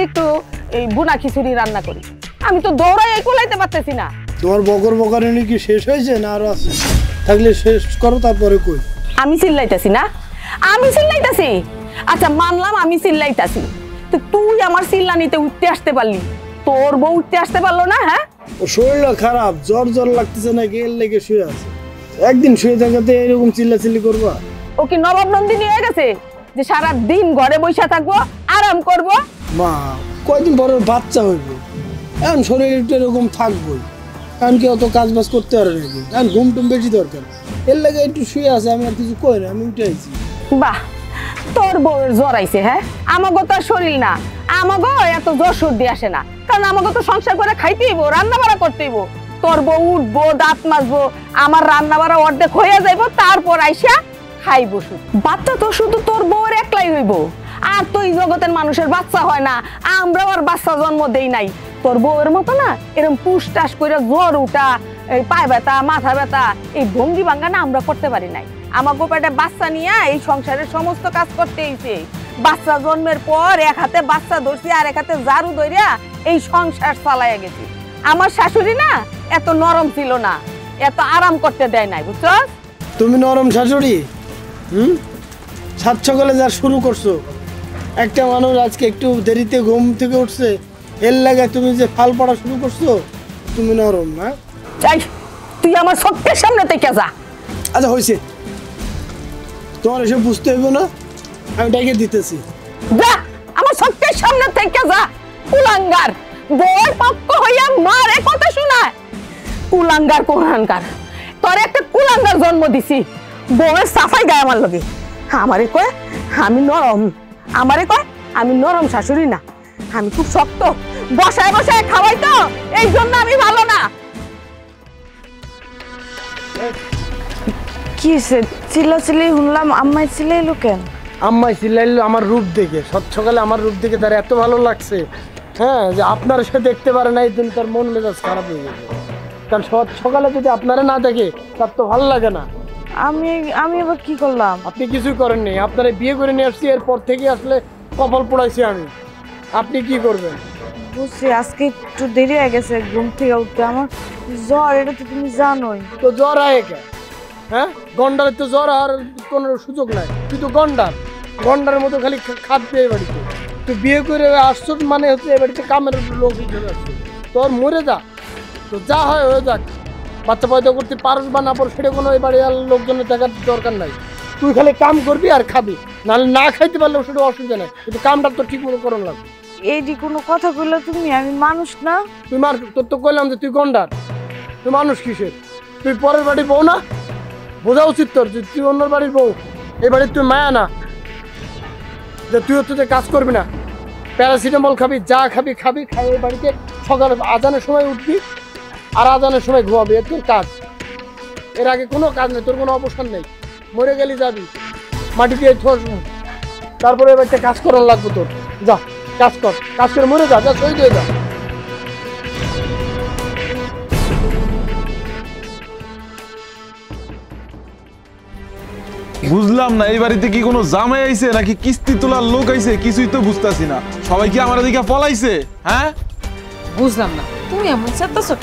একটু এই বুনা খিচুড়ি রান্না করি। আমি তো দৌড়াই কোলাইতে পারতেছি না। তোমার বকর বকানি কি শেষ হয়েছে না আরো আছে? থাকলে শেষ করো, তারপরে কই। আমি চিল্লাইতাছি না, আমি চিল্লাইতাছি। আচ্ছা মানলাম আমি চিল্লাইতাছি, তো তুই আমার চিল্লানিতে উঠতে আসতে পারলি, তোর বউ উঠতে আসতে পারলো না? হ্যাঁ, ও শরীরটা খারাপ, জ্বর জ্বর লাগতেছে না, গেল লেগে শুয়ে আছে। একদিন শুয়ে থাকাতে এরকম চিল্লাচিল্লি করবা? ও কি নবাব নন্দিনী হয়ে গেছে যে সারা দিন ঘরে বসে থাকবো, আরাম করব? মা, কয়দিন পরে বাচ্চা হইব, এখন শরীর একটু এরকম থাকবোই। কারণ কি অত কাজ বাজ করতে পারে নাকি? এখন ঘুম টুম বেশি দরকার, এর লাগে একটু শুয়ে আছে। আমি আর কিছু কই না, আমি উঠে আইছি। বাহ, তোর বউয়ের জ্বর আইছে। হ্যাঁ, আমাগো তো আর শরীর না, আমাগো এত জ্বর সর্দি আসে না, কারণ আমাগো তো সংসার করে খাইতে হইব, রান্না বাড়া করতে হইব। তোর বউ উঠবো, দাঁত মাজবো, আমার রান্না বাড়া অর্ধেক হয়ে যাইব, তারপর আইসা খাইব। শুধু বাচ্চা তো শুধু তোর বউয়ের একলাই হইব, আর তো এই জগতের মানুষের বাচ্চা হয় না, আমরাও আর বাচ্চা জন্ম দেই নাই। তোর বউয়ের মতো না এরকম পুষ্টাস করে জ্বর উঠা, এই পায়ে ব্যথা, মাথা ব্যথা, এই ভঙ্গি ভাঙ্গা না আমরা করতে পারি নাই। আমাকে পেটে বাচ্চা নিয়ে এই সংসারের সমস্ত কাজ করতে হইছে। বাচ্চা জন্মের পর এক হাতে বাচ্চা ধরছি, আর এক হাতে ঝাড়ু ধরিয়া এই সংসার চালাইয়া গেছি। আমার শাশুড়ি না এত নরম ছিল না, এত আরাম করতে দেয় নাই, বুঝছো? তুমি নরম শাশুড়ি? সাত সকালে যা শুরু করছো, একটা মানুষ আজকে একটু দেরিতে ঘুম থেকে উঠছে, এর লাগে তুমি যে ফাল পড়া শুরু করছো, তুমি নরম না? চাই তুই আমার চোখের সামনে থেকে যা। আচ্ছা হয়েছে, তোমার এসব বুঝতে হইব না, আমি ডেকে দিতেছি। যা আমার চোখের সামনে থেকে যা, কুলাঙ্গার। বউয়ের পক্ষ হইয়া মারে কথা শোনায়, কুলাঙ্গার কোরআনকার। তোর একটা কুলাঙ্গার জন্ম দিছি, বউয়ের সাফাই গায়ে আমার লগে। আমারে কয় আমি নরম, আমারে কয় আমি নরম শাশুড়ি না, আমি খুব শক্ত, বসায় বসায় খাওয়াই তো, এই জন্য আমি ভালো না। কি হয়েছে? চিল্লাচিল্লি শুনলাম, আম্মাই চিল্লাইলো কেন? আম্মাই চিল্লাইলো আমার রূপ দেখে, সৎ সকালে আমার রূপ দেখে তার এত ভালো লাগছে, হ্যাঁ, যে আপনারা সে দেখতে পারে না, এই দিন তার মন মেজাজ খারাপ হয়ে গেছে। কারণ সৎ সকালে যদি আপনারা না দেখে তার তো ভালো লাগে না। আমি আবার কি করলাম? আপনি কিছুই করেননি, আপনারা বিয়ে করে নিয়ে আসছি, এরপর থেকে আসলে কপাল পোড়াইছি আমি। আপনি কি করবেন? বুঝছি, আজকে একটু দেরি হয়ে গেছে ঘুম থেকে উঠতে। আমার জ্বর, এটা তো তুমি জানোই। তো জ্বর আয় কে? হ্যাঁ, গন্ডারের তো জ্বর আর কোনো সুযোগ নাই। তুই তো গন্ডারের মতো খালি খাদ্য এই বাড়িতে। তুই বিয়ে করে আসছো মানে হচ্ছে এ বাড়িতে কামের লোক হিসেবে আসছো। তোর মরে যা, তো যা হয় হয়ে যাক। বাচ্চা পয়দা করতে পারস বা না পারো সেটা কোনো এই বাড়ি আর লোকজনের দেখার দরকার নাই। তুই খালি কাম করবি আর খাবি, নাহলে না খাইতে পারলেও সেটা অসুবিধা নেই, কিন্তু কামটা তো ঠিক মতো করানো লাগবে। এইটি কোনো কথা কইলে তুমি? আমি মানুষ না? তুই তোর তো কইলাম যে তুই গন্ডার, তুই মানুষ কিসের? তুই পরের বাড়ির বউ না? বোঝা উচিত তোর যে তুই অন্য বাড়ির বউ, এই বাড়ির তুই মায়া না যে তুই হচ্ছে কাজ করবি না, প্যারাসিটামল খাবি, যা খাবি খাবি, খাই এই বাড়িতে সকালে আজানের সময় উঠবি আর আজানের সময় ঘুমাবি, এর তোর কাজ। এর আগে কোনো কাজ নেই, তোর কোনো অবসর নেই। মরে গেলি যাবি মাটি দিয়ে থস, তারপরে এবার একটা কাজ করার লাগবে তোর। যা কাজ কর, কাজ করে মরে যা, যা শহীদ হয়ে যা। বুঝলাম না, এই বাড়িতে কি কোনো জামাই আইছে নাকি কিস্তি তোলার লোক আইছে, কিছুই তো বুঝতাছি না। সবাই কি আমার দিকে পলাইছে? হ্যাঁ, বুঝলাম না, তুমি এমন চেতাছো?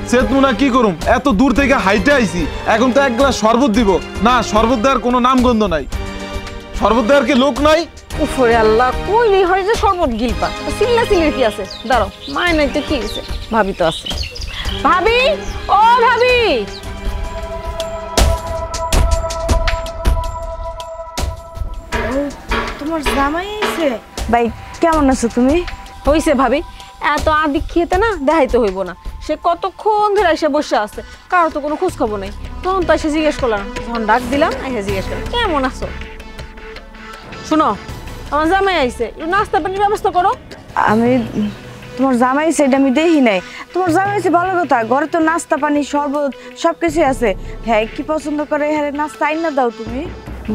চেতমু না কি করুম? এত দূর থেকে হাইটে আইছি, এখন তো এক গ্লাস শরবত দিব না, শরবত দেওয়ার কোনো নামগন্ধ নাই। শরবত দেওয়ার কি লোক নাই? উফরে আল্লাহ, কইলি হয় যে শরবত গিলপা, চিল্লা চিল্লির কি আছে? দাঁড়াও, মায় নাই তো কি হয়েছে, ভাবি তো আছে। ভাবি, ও ভাবি, তোমার জামাই আইছে? ভাই কেমন আছো তুমি? হইছে ভাবি, এত আদিক খেতে না দেখাইতে হইব না। সে কতক্ষণ ধরে এসে বসে আছে, কারো তো কোনো খোঁজ খবর নেই। তখন তো এসে জিজ্ঞেস করলাম, যখন ডাক দিলাম এসে জিজ্ঞেস করলাম কেমন আছো। শুনো, আমার জামাই আইছে, একটু নাস্তা পানির ব্যবস্থা করো। আমি তোমার জামাই আইছে এটা আমি দেখি নাই। তোমার জামাই আইছে ভালো কথা, ঘরে তো নাস্তা পানি শরবত সবকিছু আছে। হ্যাঁ, কি পছন্দ করে হ্যাঁ নাস্তা আইনা দাও তুমি।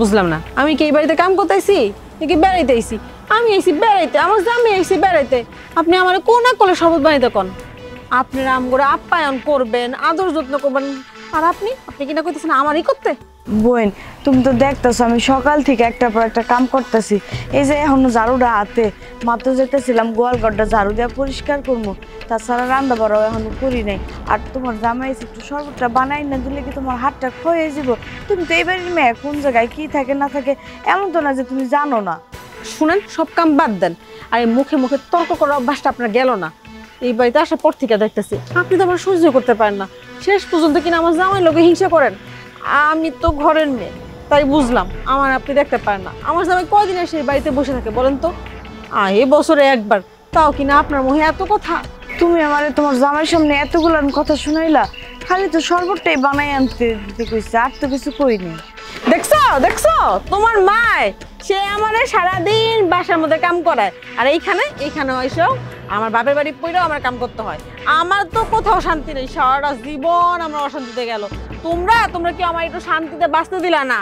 বুঝলাম না, আমি কি এই বাড়িতে কাম করতেছি নাকি বেড়াইতে আইছি? আমি এসি বেড়াইতে, আমার জামাই এসি বেড়াইতে, আপনি আমার কোন কোলে শরবত বানাইতে কোন? আপনারা আমগরে আপ্যায়ন করবেন, আদর যত্ন করবেন, আর আপনি কিনা কইতেছেন আমারই করতে? বোন, তুমি তো দেখতেছো আমি সকাল থেকে একটার পর একটা কাম করতেছি। এই যে এখনো ঝাড়ুটা হাতে, মাত্র যেতেছিলাম গোয়ালঘরটা ঝাড়ু দিয়ে পরিষ্কার করবো, তাছাড়া রান্না বাড়াও এখনো করি নাই। আর তোমার জামাই একটু শরবতটা বানাই না দিলে কি তোমার হাতটা ক্ষয়ে যাব? তুমি তো এবারের মেয়ে, কোন জায়গায় কি থাকে না থাকে এমন তো না যে তুমি জানো না। শুনেন, সব কাম বাদ দেন, আর এই মুখে মুখে তর্ক করার অভ্যাসটা আপনার গেল না। এই বাড়িতে আসার পর থেকে দেখতেছি আপনি তো আমার সহ্য করতে পারেন না, শেষ পর্যন্ত কিনা আমার জামাই লোকে হিংসা করেন। আমি তো ঘরের মেয়ে, তাই বুঝলাম আমার আপনি দেখতে পারেন না। আমার জামাই কয়দিন এসে বাড়িতে বসে থাকে বলেন তো? এ বছরে একবার, তাও কিনা আপনার মুখে এত কথা। তুমি আমারে তোমার জামাইয়ের সামনে এতগুলো কথা শুনাইলা, খালি তো শরবতটাই বানাই আনতে দিতে কইছে, আর তো কিছু কইনি। দেখছো তোমার মায়, সে আমারে সারাদিন বাসার মধ্যে কাম করায়, আর এইখানে এসেও আমার বাপের বাড়ি পইরাও আমার কাম করতে হয়। আমার তো কোথাও শান্তি নেই, সারাটা জীবন আমরা অশান্তিতে গেল। তোমরা কি আমার একটু শান্তিতে বাঁচতে দিলা না?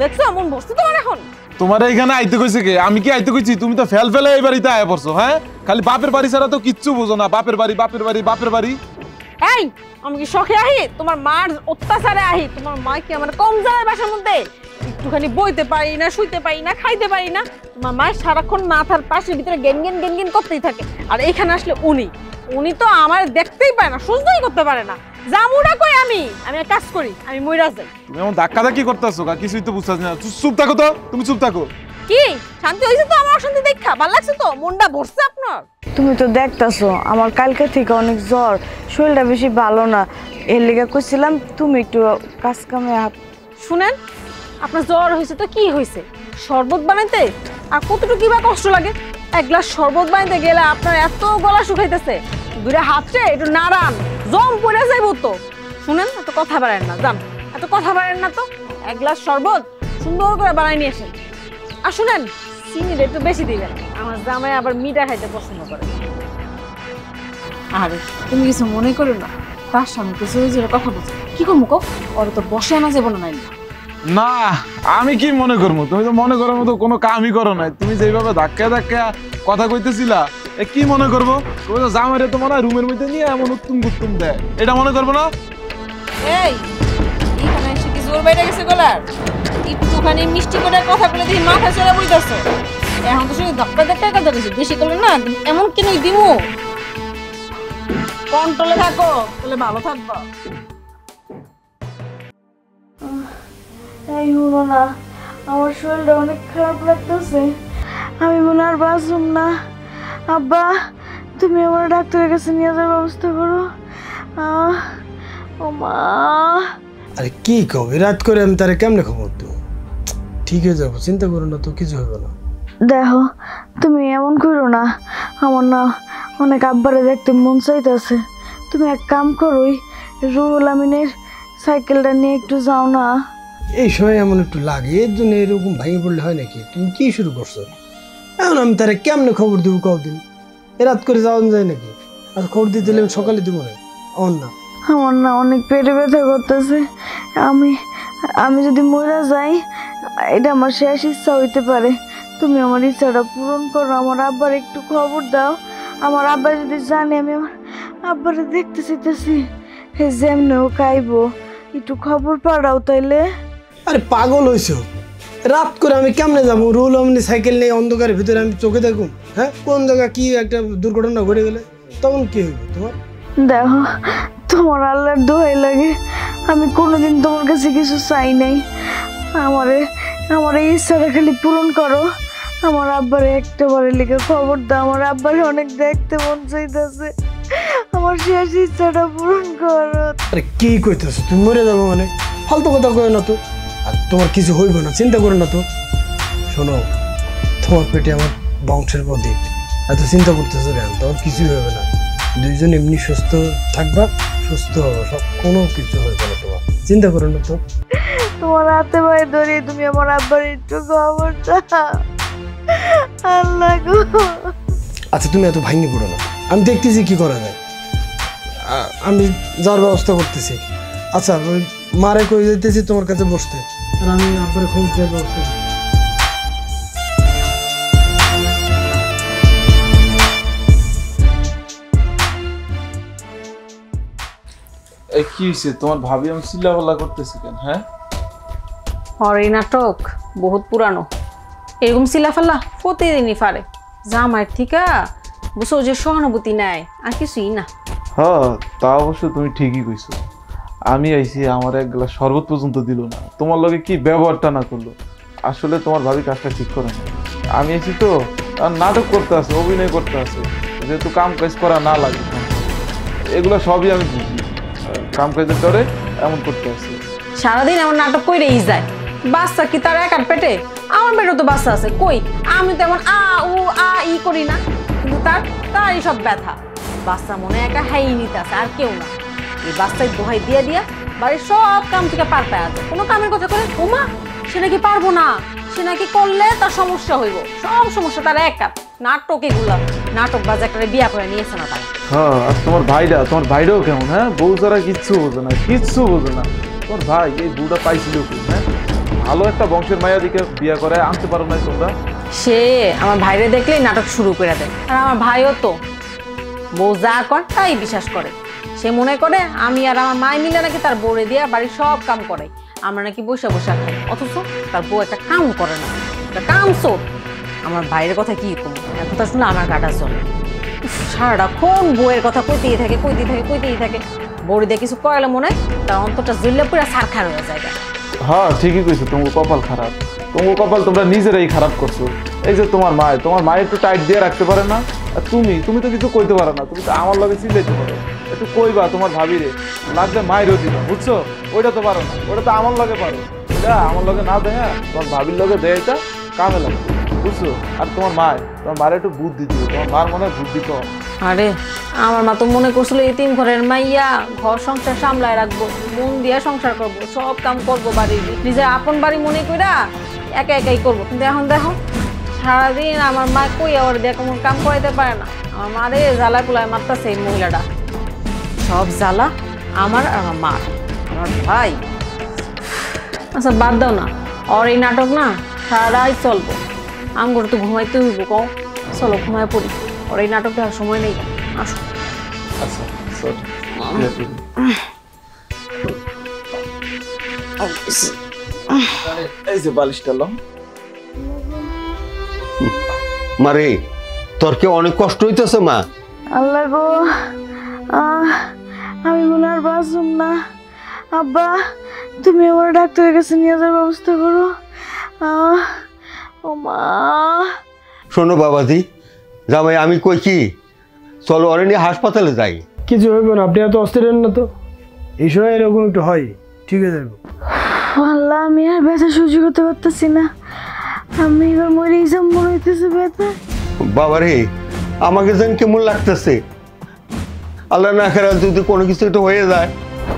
দেখছো মন বসছে তোমার এখন? তোমার এইখানে আইতে কইছে কে? আমি কি আইতে কইছি? তুমি তো ফেল ফেলে এই বাড়িতে আয়া পড়ছো। হ্যাঁ, খালি বাপের বাড়ি ছাড়া তো কিচ্ছু বুঝো না। বাপের বাড়ি বাপের বাড়ি বাপের বাড়ি। এই আমি কি শখে আহি? তোমার মার অত্যাচারে আহি? তোমার মা কি আমার কম যায় বাসার মধ্যে? একটুখানি বইতে পারি না, শুইতে পারি না, খাইতে পারি না। তোমার মায়ের সারাক্ষণ মাথার পাশের ভিতরে গেন গেন করতেই থাকে। আর এখানে আসলে উনি তো আমার দেখতেই পায় না, সহ্যই করতে পারে না। জামুরা কই আমি এক কাজ করি, আমি মইরা যাই। তুমি এমন ধাক্কা ধাক্কি করতেছো, কিছুই তো বুঝতেছি না। চুপ থাকো তো, তুমি চুপ থাকো। কি শান্তি হইছে তো? আমার অশান্তি দেখা ভালো লাগছে তো? মনটা ভরছে আপনার? তুমি তো দেখতেছো আমার কালকে থেকে অনেক জ্বর, শরীরটা বেশি ভালো না, এর লেগে কইছিলাম তুমি একটু কাজ কামে হাত। শুনেন, আপনার জ্বর হয়েছে তো কি হয়েছে, শরবত বানাইতে আর কতটুকু বা কষ্ট লাগে? এক গ্লাস শরবত বানাইতে গেলে আপনার এত গলা শুকাইতেছে, দুইটা হাতে একটু নাড়ান, জম পড়ে যাইব তো। শুনেন, এত কথা বাড়েন না, যান, এত কথা বাড়েন না তো। এক গ্লাস শরবত সুন্দর করে বানাই নিয়ে আসেন। আর শুনেন, চিনিটা একটু বেশি দিবেন, আমার জামাই আবার মিঠা খাইতে পছন্দ করে। আরে তুমি কিছু মনে করো না, তার সামনে কিছু কথা বলছো, কি করবো কো? ওরা তো বসে আনা যাবো না। না, আমি কি মনে করবো? তুমি তো মনে করার মতো কোনো কামই করো নাই। তুমি যেভাবে ধাক্কা ধাক্কা কথা কইতেছিলা, কি মনে করবো? তুমি তো জামাইরে তো মনে হয় রুমের মধ্যে নিয়ে এমন উত্তুম গুত্তুম দেয়, এটা মনে করবো না? এই এখানে এসে কি জোর বাইরে গেছে গলার? একটুখানি মিষ্টি করে কথা বলে দেখি মাথা চড়া বইতেছ। এখন তো শুধু ধাক্কা ধাক্কা কথা বলছি, বেশি করলে না এমন কেন দিমু। কন্ট্রোলে থাকো, তাহলে ভালো থাকবো। এই হলো না, আমার শরীরটা অনেক খারাপ লাগতেছে, আমি মনে আর বাঁচব না। আব্বা, তুমি আমার ডাক্তারের কাছে নিয়ে যাওয়ার ব্যবস্থা করো। ও মা, আরে কি কবে রাত করে আমি তারে কেমনে খবর দেবো? ঠিক হয়ে যাবো, চিন্তা করো না তো, কিছু হবে না। দেখো তুমি এমন করো না, আমার না অনেক আব্বারে দেখতে মন চাইতেছে। তুমি এক কাম করো, রুহুল আমিনের সাইকেলটা নিয়ে একটু যাও না। এই সময় এমন একটু লাগে, এর জন্য এরকম ভেঙে পড়লে হয় নাকি? তুমি কি শুরু করছো? এখন আমি তারে কেমনে খবর দেবো কদিন? এ রাত করে যাওয়া যায় নাকি? আর খবর দিতে হলে সকালে দিব না। না, আমার না অনেক পেটে ব্যথা করতেছে, আমি যদি মরে যাই এটা আমার শেষ ইচ্ছা হইতে পারে। তুমি আমার ইচ্ছাটা পূরণ করো, আমার আব্বার একটু খবর দাও। আমার আব্বা যদি জানে আমি আমার আব্বারে দেখতে চাইতেছি, যেমনেও খাইবো, একটু খবর পাঠাও তাইলে। আরে পাগল হয়েছ? রাত করে আমি কেমনে যাবো? রুহুল আমিনের সাইকেল নেই, অন্ধকারের ভিতরে আমি চোখে দেখুন? হ্যাঁ, কোন জায়গা কি একটা দুর্ঘটনা ঘটে গেলে তখন কি হইবে তোমার? দেখো, তোমার আল্লাহর দোহাই লাগে, আমি কোনোদিন তোমার কাছে কিছু চাই নাই। আমার এই ইচ্ছাটা খালি পূরণ করো। আমার আব্বারে একটা বারে লিখে খবর দাও, আমার আব্বারে অনেক দেখতে মন চাইতেছে, আমার শেষ ইচ্ছাটা পূরণ করো। আরে কি কইতেছো? তুমি মরে যাবো মানে? ফালতু কথা কয় না তো। আর তোমার কিছু হইব না, চিন্তা করো না তো। শোনো, তোমার পেটে আমার বংশের প্রতীক, এত চিন্তা করতেছো কেন? তোমার কিছুই হবে না, দুইজন এমনি সুস্থ থাকবা, সুস্থ হবো, সব কোনো কিছু হইবে না তোমার, চিন্তা করো না তো। তোমার হাতে পায়ে ধরে তুমি আমার আব্বার একটু খবর দাও, আল্লাহ গো। আচ্ছা তুমি এত ভাঙি পড়ো না, আমি দেখতেছি কি করা যায়, আমি যাওয়ার ব্যবস্থা করতেছি। আচ্ছা ওই মারে কই যেতেছি তোমার কাছে বসতে, আর আমি আব্বারে খবর দেওয়ার ব্যবস্থা করছি। কি হয়েছে তোমার ভাবি আমি চিল্লাপাল্লা করতেছি কেন? হ্যাঁ আর এই নাটক বহুত পুরানো, এরকম চিল্লাফাল্লা প্রতিদিনই পারে। জামাইয়ের থিকা বুঝছো যে সহানুভূতি নেয় আর কিছুই না। হ্যাঁ তা অবশ্য তুমি ঠিকই কইছো। আমি আইছি আমার এক গ্লাস শরবত পর্যন্ত দিল না, তোমার লগে কি ব্যবহারটা না করলো। আসলে তোমার ভাবি কাজটা ঠিক করে না। আমি আইছি তো আর নাটক করতে আছে, অভিনয় করতে আছে, যেহেতু কাম কাজ করা না লাগে এগুলো সবই আমি বুঝি। কাম কাজের করে এমন করতে আছে। সারাদিন এমন নাটক কইরেই যায়। বাচ্চা কি তার একার পেটে? আমার পেটে তো বাচ্চা আছে, কই আমি তেমন আ উ আ ই করি না, কিন্তু তারই সব ব্যথা। বাচ্চা মনে একা হাই নিতে আছে, আর কেউ না। এই বাচ্চাই দোহাই দিয়ে দিয়া বাড়ির সব কাম থেকে পার পায় আছে। কোনো কামের কথা করে ওমা সে নাকি পারবো না, সে নাকি করলে তার সমস্যা হইব। সব সমস্যা তার একা। নাটক এগুলা, নাটক বাজে একটা বিয়া করে নিয়েছে না তার। হ্যাঁ আর তোমার ভাইটাও কেমন? হ্যাঁ বউ ছাড়া কিচ্ছু বোঝে না, কিচ্ছু বোঝে না। তোমার ভাই এই বউটা পাইছিল কি? হ্যাঁ ভালো একটা বংশের মায়া দিকে বিয়া করে আনতে পারো না তোমরা? সে আমার ভাইরে দেখলেই নাটক শুরু করে দেয়। আর আমার ভাইও তো বউ যা কর তাই বিশ্বাস করে। সে মনে করে আমি আর আমার মায় মিলে নাকি তার বউরে দিয়া বাড়ির সব কাম করে, আমরা নাকি বসে বসে খাই। অথচ তার বউ একটা কাম করে না, একটা কাম চোর। আমার ভাইয়ের কথা কি কম, এত কথা শুনে আমার গাটা চলে। সারাক্ষণ বউয়ের কথা কইতেই থাকে। বউরে দিয়ে কিছু করালে মনে হয় তার অন্তরটা জ্বললে পুরো সারখার হয়ে যায়। হ্যাঁ ঠিকই কইছো, তোমার কপাল খারাপ। তোমার কপাল তোমরা নিজেরাই খারাপ করছো। এই যে তোমার মায়ের একটু টাইট দিয়ে রাখতে পারে না, আর তুমি তো কিছু কইতে পারো না। তুমি তো আমার লগে চিল্লাইতে পারো, একটু কইবা তোমার ভাবিরে, লাগবে মায়েরও দিবা, বুঝছো? ওইটা তো পারো না, ওটা তো আমার লগে পারো। এটা আমার লগে না দেয়, তোমার ভাবির লগে দেয়, এটা কামে লাগে, বুঝছো? আর তোমার মায়ের একটু বুদ্ধি দিবে, তোমার মার মনে হয় বুদ্ধি কম। আরে আমার মা তো মনে করছিল এতিম ঘরের মাইয়া, ঘর সংসার সামলায় রাখবো, মন দিয়া সংসার করবো, সব কাম করবো, বাড়ির নিজের আপন বাড়ি মনে কইরা একাই করবো। কিন্তু এখন দেখো সারাদিন আমার মা কই আবার দিয়ে কোনো কাম করাইতে পারে না। আমার মারে জ্বালা কুলায় মারতেছে এই মহিলাটা। সব জ্বালা আমার আর আমার মার, আমার ভাই। আচ্ছা বাদ দাও না, আর এই নাটক না সারাই চলবো। আমগর তো ঘুমাইতে হইব, কও চলো ঘুমায় পড়ি। আর এই নাটক দেওয়ার সময় নেই, আসো। আচ্ছা এই যে বালিশটা লো। মারে তোর কি অনেক কষ্ট হইতেছে মা? আল্লাহ গো, আমি মনে আর বাঁচুম না। আব্বা তুমি আমার ডাক্তারের কাছে নিয়ে যাওয়ার ব্যবস্থা করো। ও মা। শোনো বাবাজি, জামাই আমি কই কি, চলো ওরে নিয়ে হাসপাতালে যাই। কিছু হইব না, আপনি এত অস্থির হন না তো। এই সময় এরকম একটু হয়, ঠিক আছে? আল্লাহ আমি আর ব্যথা সহ্য করতে পারতেছি না, আমি এবার মরে যাম মনে হইতেছে ব্যথা। বাবা রে আমাকে যেন কেমন লাগতেছে। আল্লাহ না খেরা যদি কোনো কিছু একটু হয়ে যায়।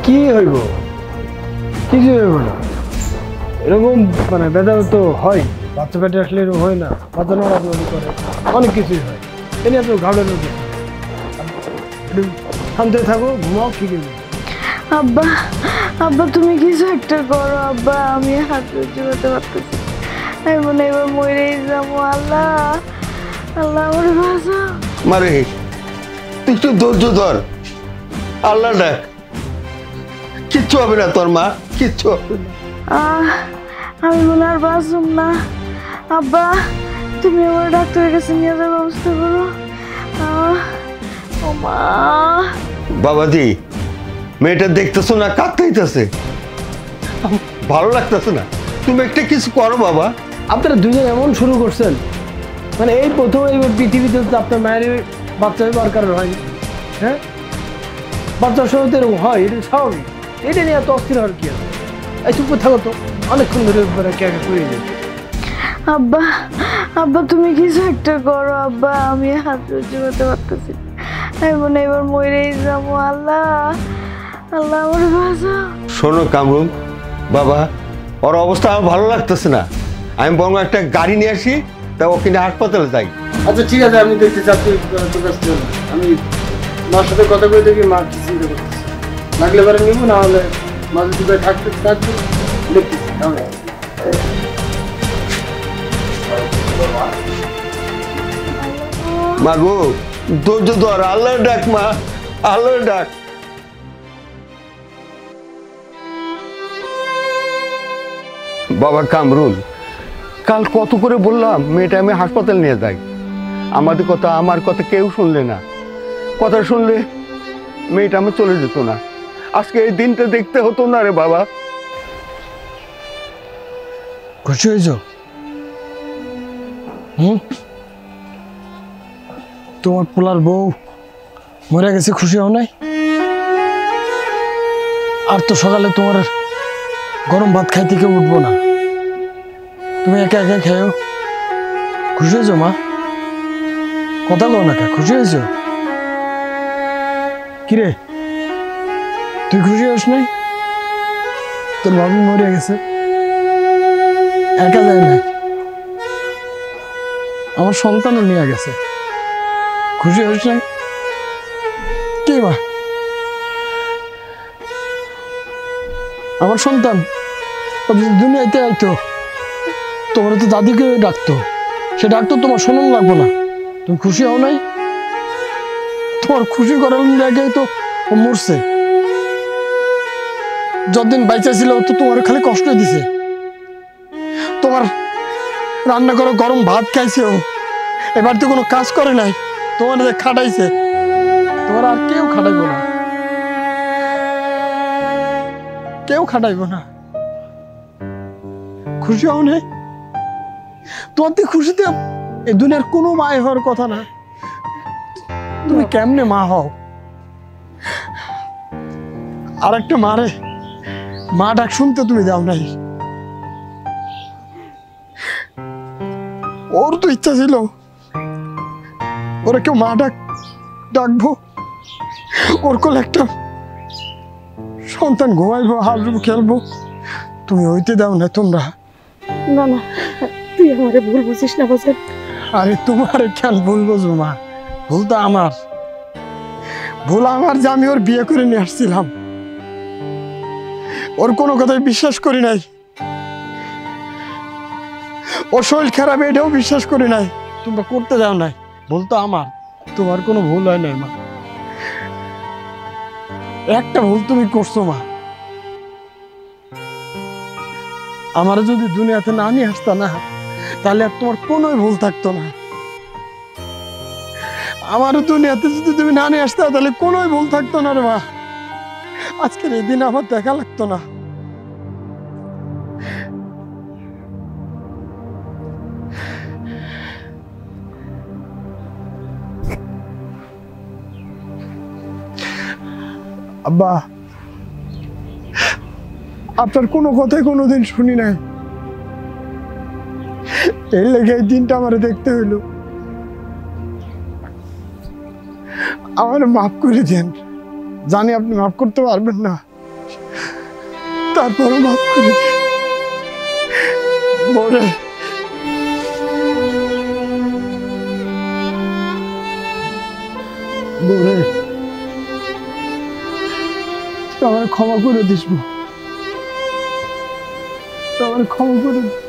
কি হইব? কিছু হইব না, এরকম মানে ব্যথা তো হয়, বাচ্চা পেটে আসলে এরকম হয় না, বাচ্চা নড়াচড়ি করে, অনেক কিছুই হয়। এ নিয়ে তো ঘাবড়ে রয়েছে, একটু শান্ত থাকো, ঘুমাও, ঠিক আছে? আব্বা তুমি কিছু একটা করো আব্বা, আমি হাত সহ্য করতে পারতেছি, আমি মনে এবার মরেই যাবো। আল্লাহ আমার বাঁচাও। মারে তুই একটু ধৈর্য ধর, আল্লাহ ডাক, কিচ্ছু হবে না তোর মা, কিচ্ছু হবে না। আমি মনে আর বাঁচুম না। আব্বা তুমি আমার ডাক্তারের কাছে নিয়ে যাওয়ার ব্যবস্থা করো। ও মা। বাবাজি মেয়েটা দেখতেছো না কাঁদতেছে, ভালো লাগতেছে না, তুমি একটা কিছু করো বাবা। আপনারা দুজন এমন শুরু করছেন, মানে এই প্রথম এইবার পৃথিবীতে আপনার মায়ের বাচ্চা দরকার হয়। হ্যাঁ বাচ্চার সময় তো এরকম হয়, এটা স্বাভাবিক। এটা নিয়ে এত অস্থির হওয়ার কি আছে? এই চুপ থাকো তো, অনেকক্ষণ ধরে কে করে যায়। আব্বা তুমি কিছু একটা করো আব্বা, আমি হাত সহ্য করতে পারতেছি, আমি মনে এবার মরেই যাবো। আল্লাহ আমার বাঁচাও। শোনো কামরুল বাবা, ওর অবস্থা আমার ভালো লাগতেছে না, আমি বরং একটা গাড়ি নিয়ে আসি, তা ওকে নিয়ে হাসপাতালে যাই। আচ্ছা ঠিক আছে, আমি দেখতে চাচ্ছি, আমি মার সাথে কথা বলে দেখি মা কি চিন্তা করতেছে, লাগলে পরে নিবো, না হলে মা যদি থাকবে দেখতেছি। মা গো ধৈর্য ধর, আল্লাহ ডাক মা, আল্লাহ ডাক। বাবা কামরুল, কাল কত করে বললাম মেয়েটা আমি হাসপাতাল নিয়ে যাই, আমার কথা কেউ শুনলে না। কথা শুনলে মেয়েটা আমার চলে যেত না, আজকে এই দিনটা দেখতে হতো না রে বাবা। খুশি হয়েছ? তোমার পোলার বউ মরে গেছে, খুশি হও নাই? আর তো সকালে তোমার গরম ভাত খাইতে কেউ উঠবো না, তুমি একা একা খেয়েও। খুশি হয়েছ মা? কথা কও না, খুশি হয়েছ? কিরে তুই খুশি হস নাই? তোর ভাবি মরে গেছে, একা যায় না, আমার সন্তানও নিয়ে গেছে, খুশি হস নাই? কি মা, আমার সন্তান দুনিয়াতে আইতো, তোমার তো দাদিকে ডাকতো, সে ডাকতো, তোমার শোনান লাগবো না, তুমি খুশি হও নাই? তোমার খুশি করার জায়গায় তো ও মরছে, যতদিন বাইচা ছিল তো তোমার খালি কষ্ট দিছে, তোমার রান্না করে গরম ভাত খাইছে ও, এবার তো কোনো কাজ করে নাই, তোমার যে খাটাইছে, তোমার আর কেউ খাটাইবো না, কেউ খাটাইবো না। খুশি হও নাই? তোমার তো খুশিতে এই দুনিয়ার কোনো মায় হওয়ার কথা না, তুমি কেমনে মা হও? আর একটা মারে মা ডাক শুনতে তুমি দাও নাই, ওর তো ইচ্ছা ছিল ওরা কেউ মা ডাকবো, ওর কোলে একটা সন্তান ঘুমাইবো, হাসবো, খেলবো, তুমি হইতে দাও না তোমরা। না না, তুই আমারে ভুল বুঝিস না বাজার। আরে তোমার কেন ভুল বুঝবো মা, ভুল তো আমার, ভুল আমার যে আমি ওর বিয়ে করে নিয়ে আসছিলাম, ওর কোনো কথাই বিশ্বাস করি নাই, ওর শরীর খারাপ এটাও বিশ্বাস করি নাই, তোমরা করতে দাও নাই, ভুল তো আমার, তোমার কোনো ভুল হয় নাই মা, একটা ভুল তুমি করছো মা, আমার যদি দুনিয়াতে না নিয়ে আসতা না তাহলে আর তোমার কোনো ভুল থাকতো না, আমার দুনিয়াতে যদি তুমি না নিয়ে আসতে তাহলে কোনো ভুল থাকতো না রে মা, আজকের এই দিন আমার দেখা লাগতো না। আব্বা, আপনার কোনো কথাই কোনোদিন শুনি নাই, এই লেগে এই দিনটা আমার দেখতে হইল, আমার মাফ করে দেন, জানি আপনি মাফ করতে পারবেন না, তারপরও মাফ করে দেন। বলে বলে আমার ক্ষমা করে দিস, আমার ক্ষমা করে দিস।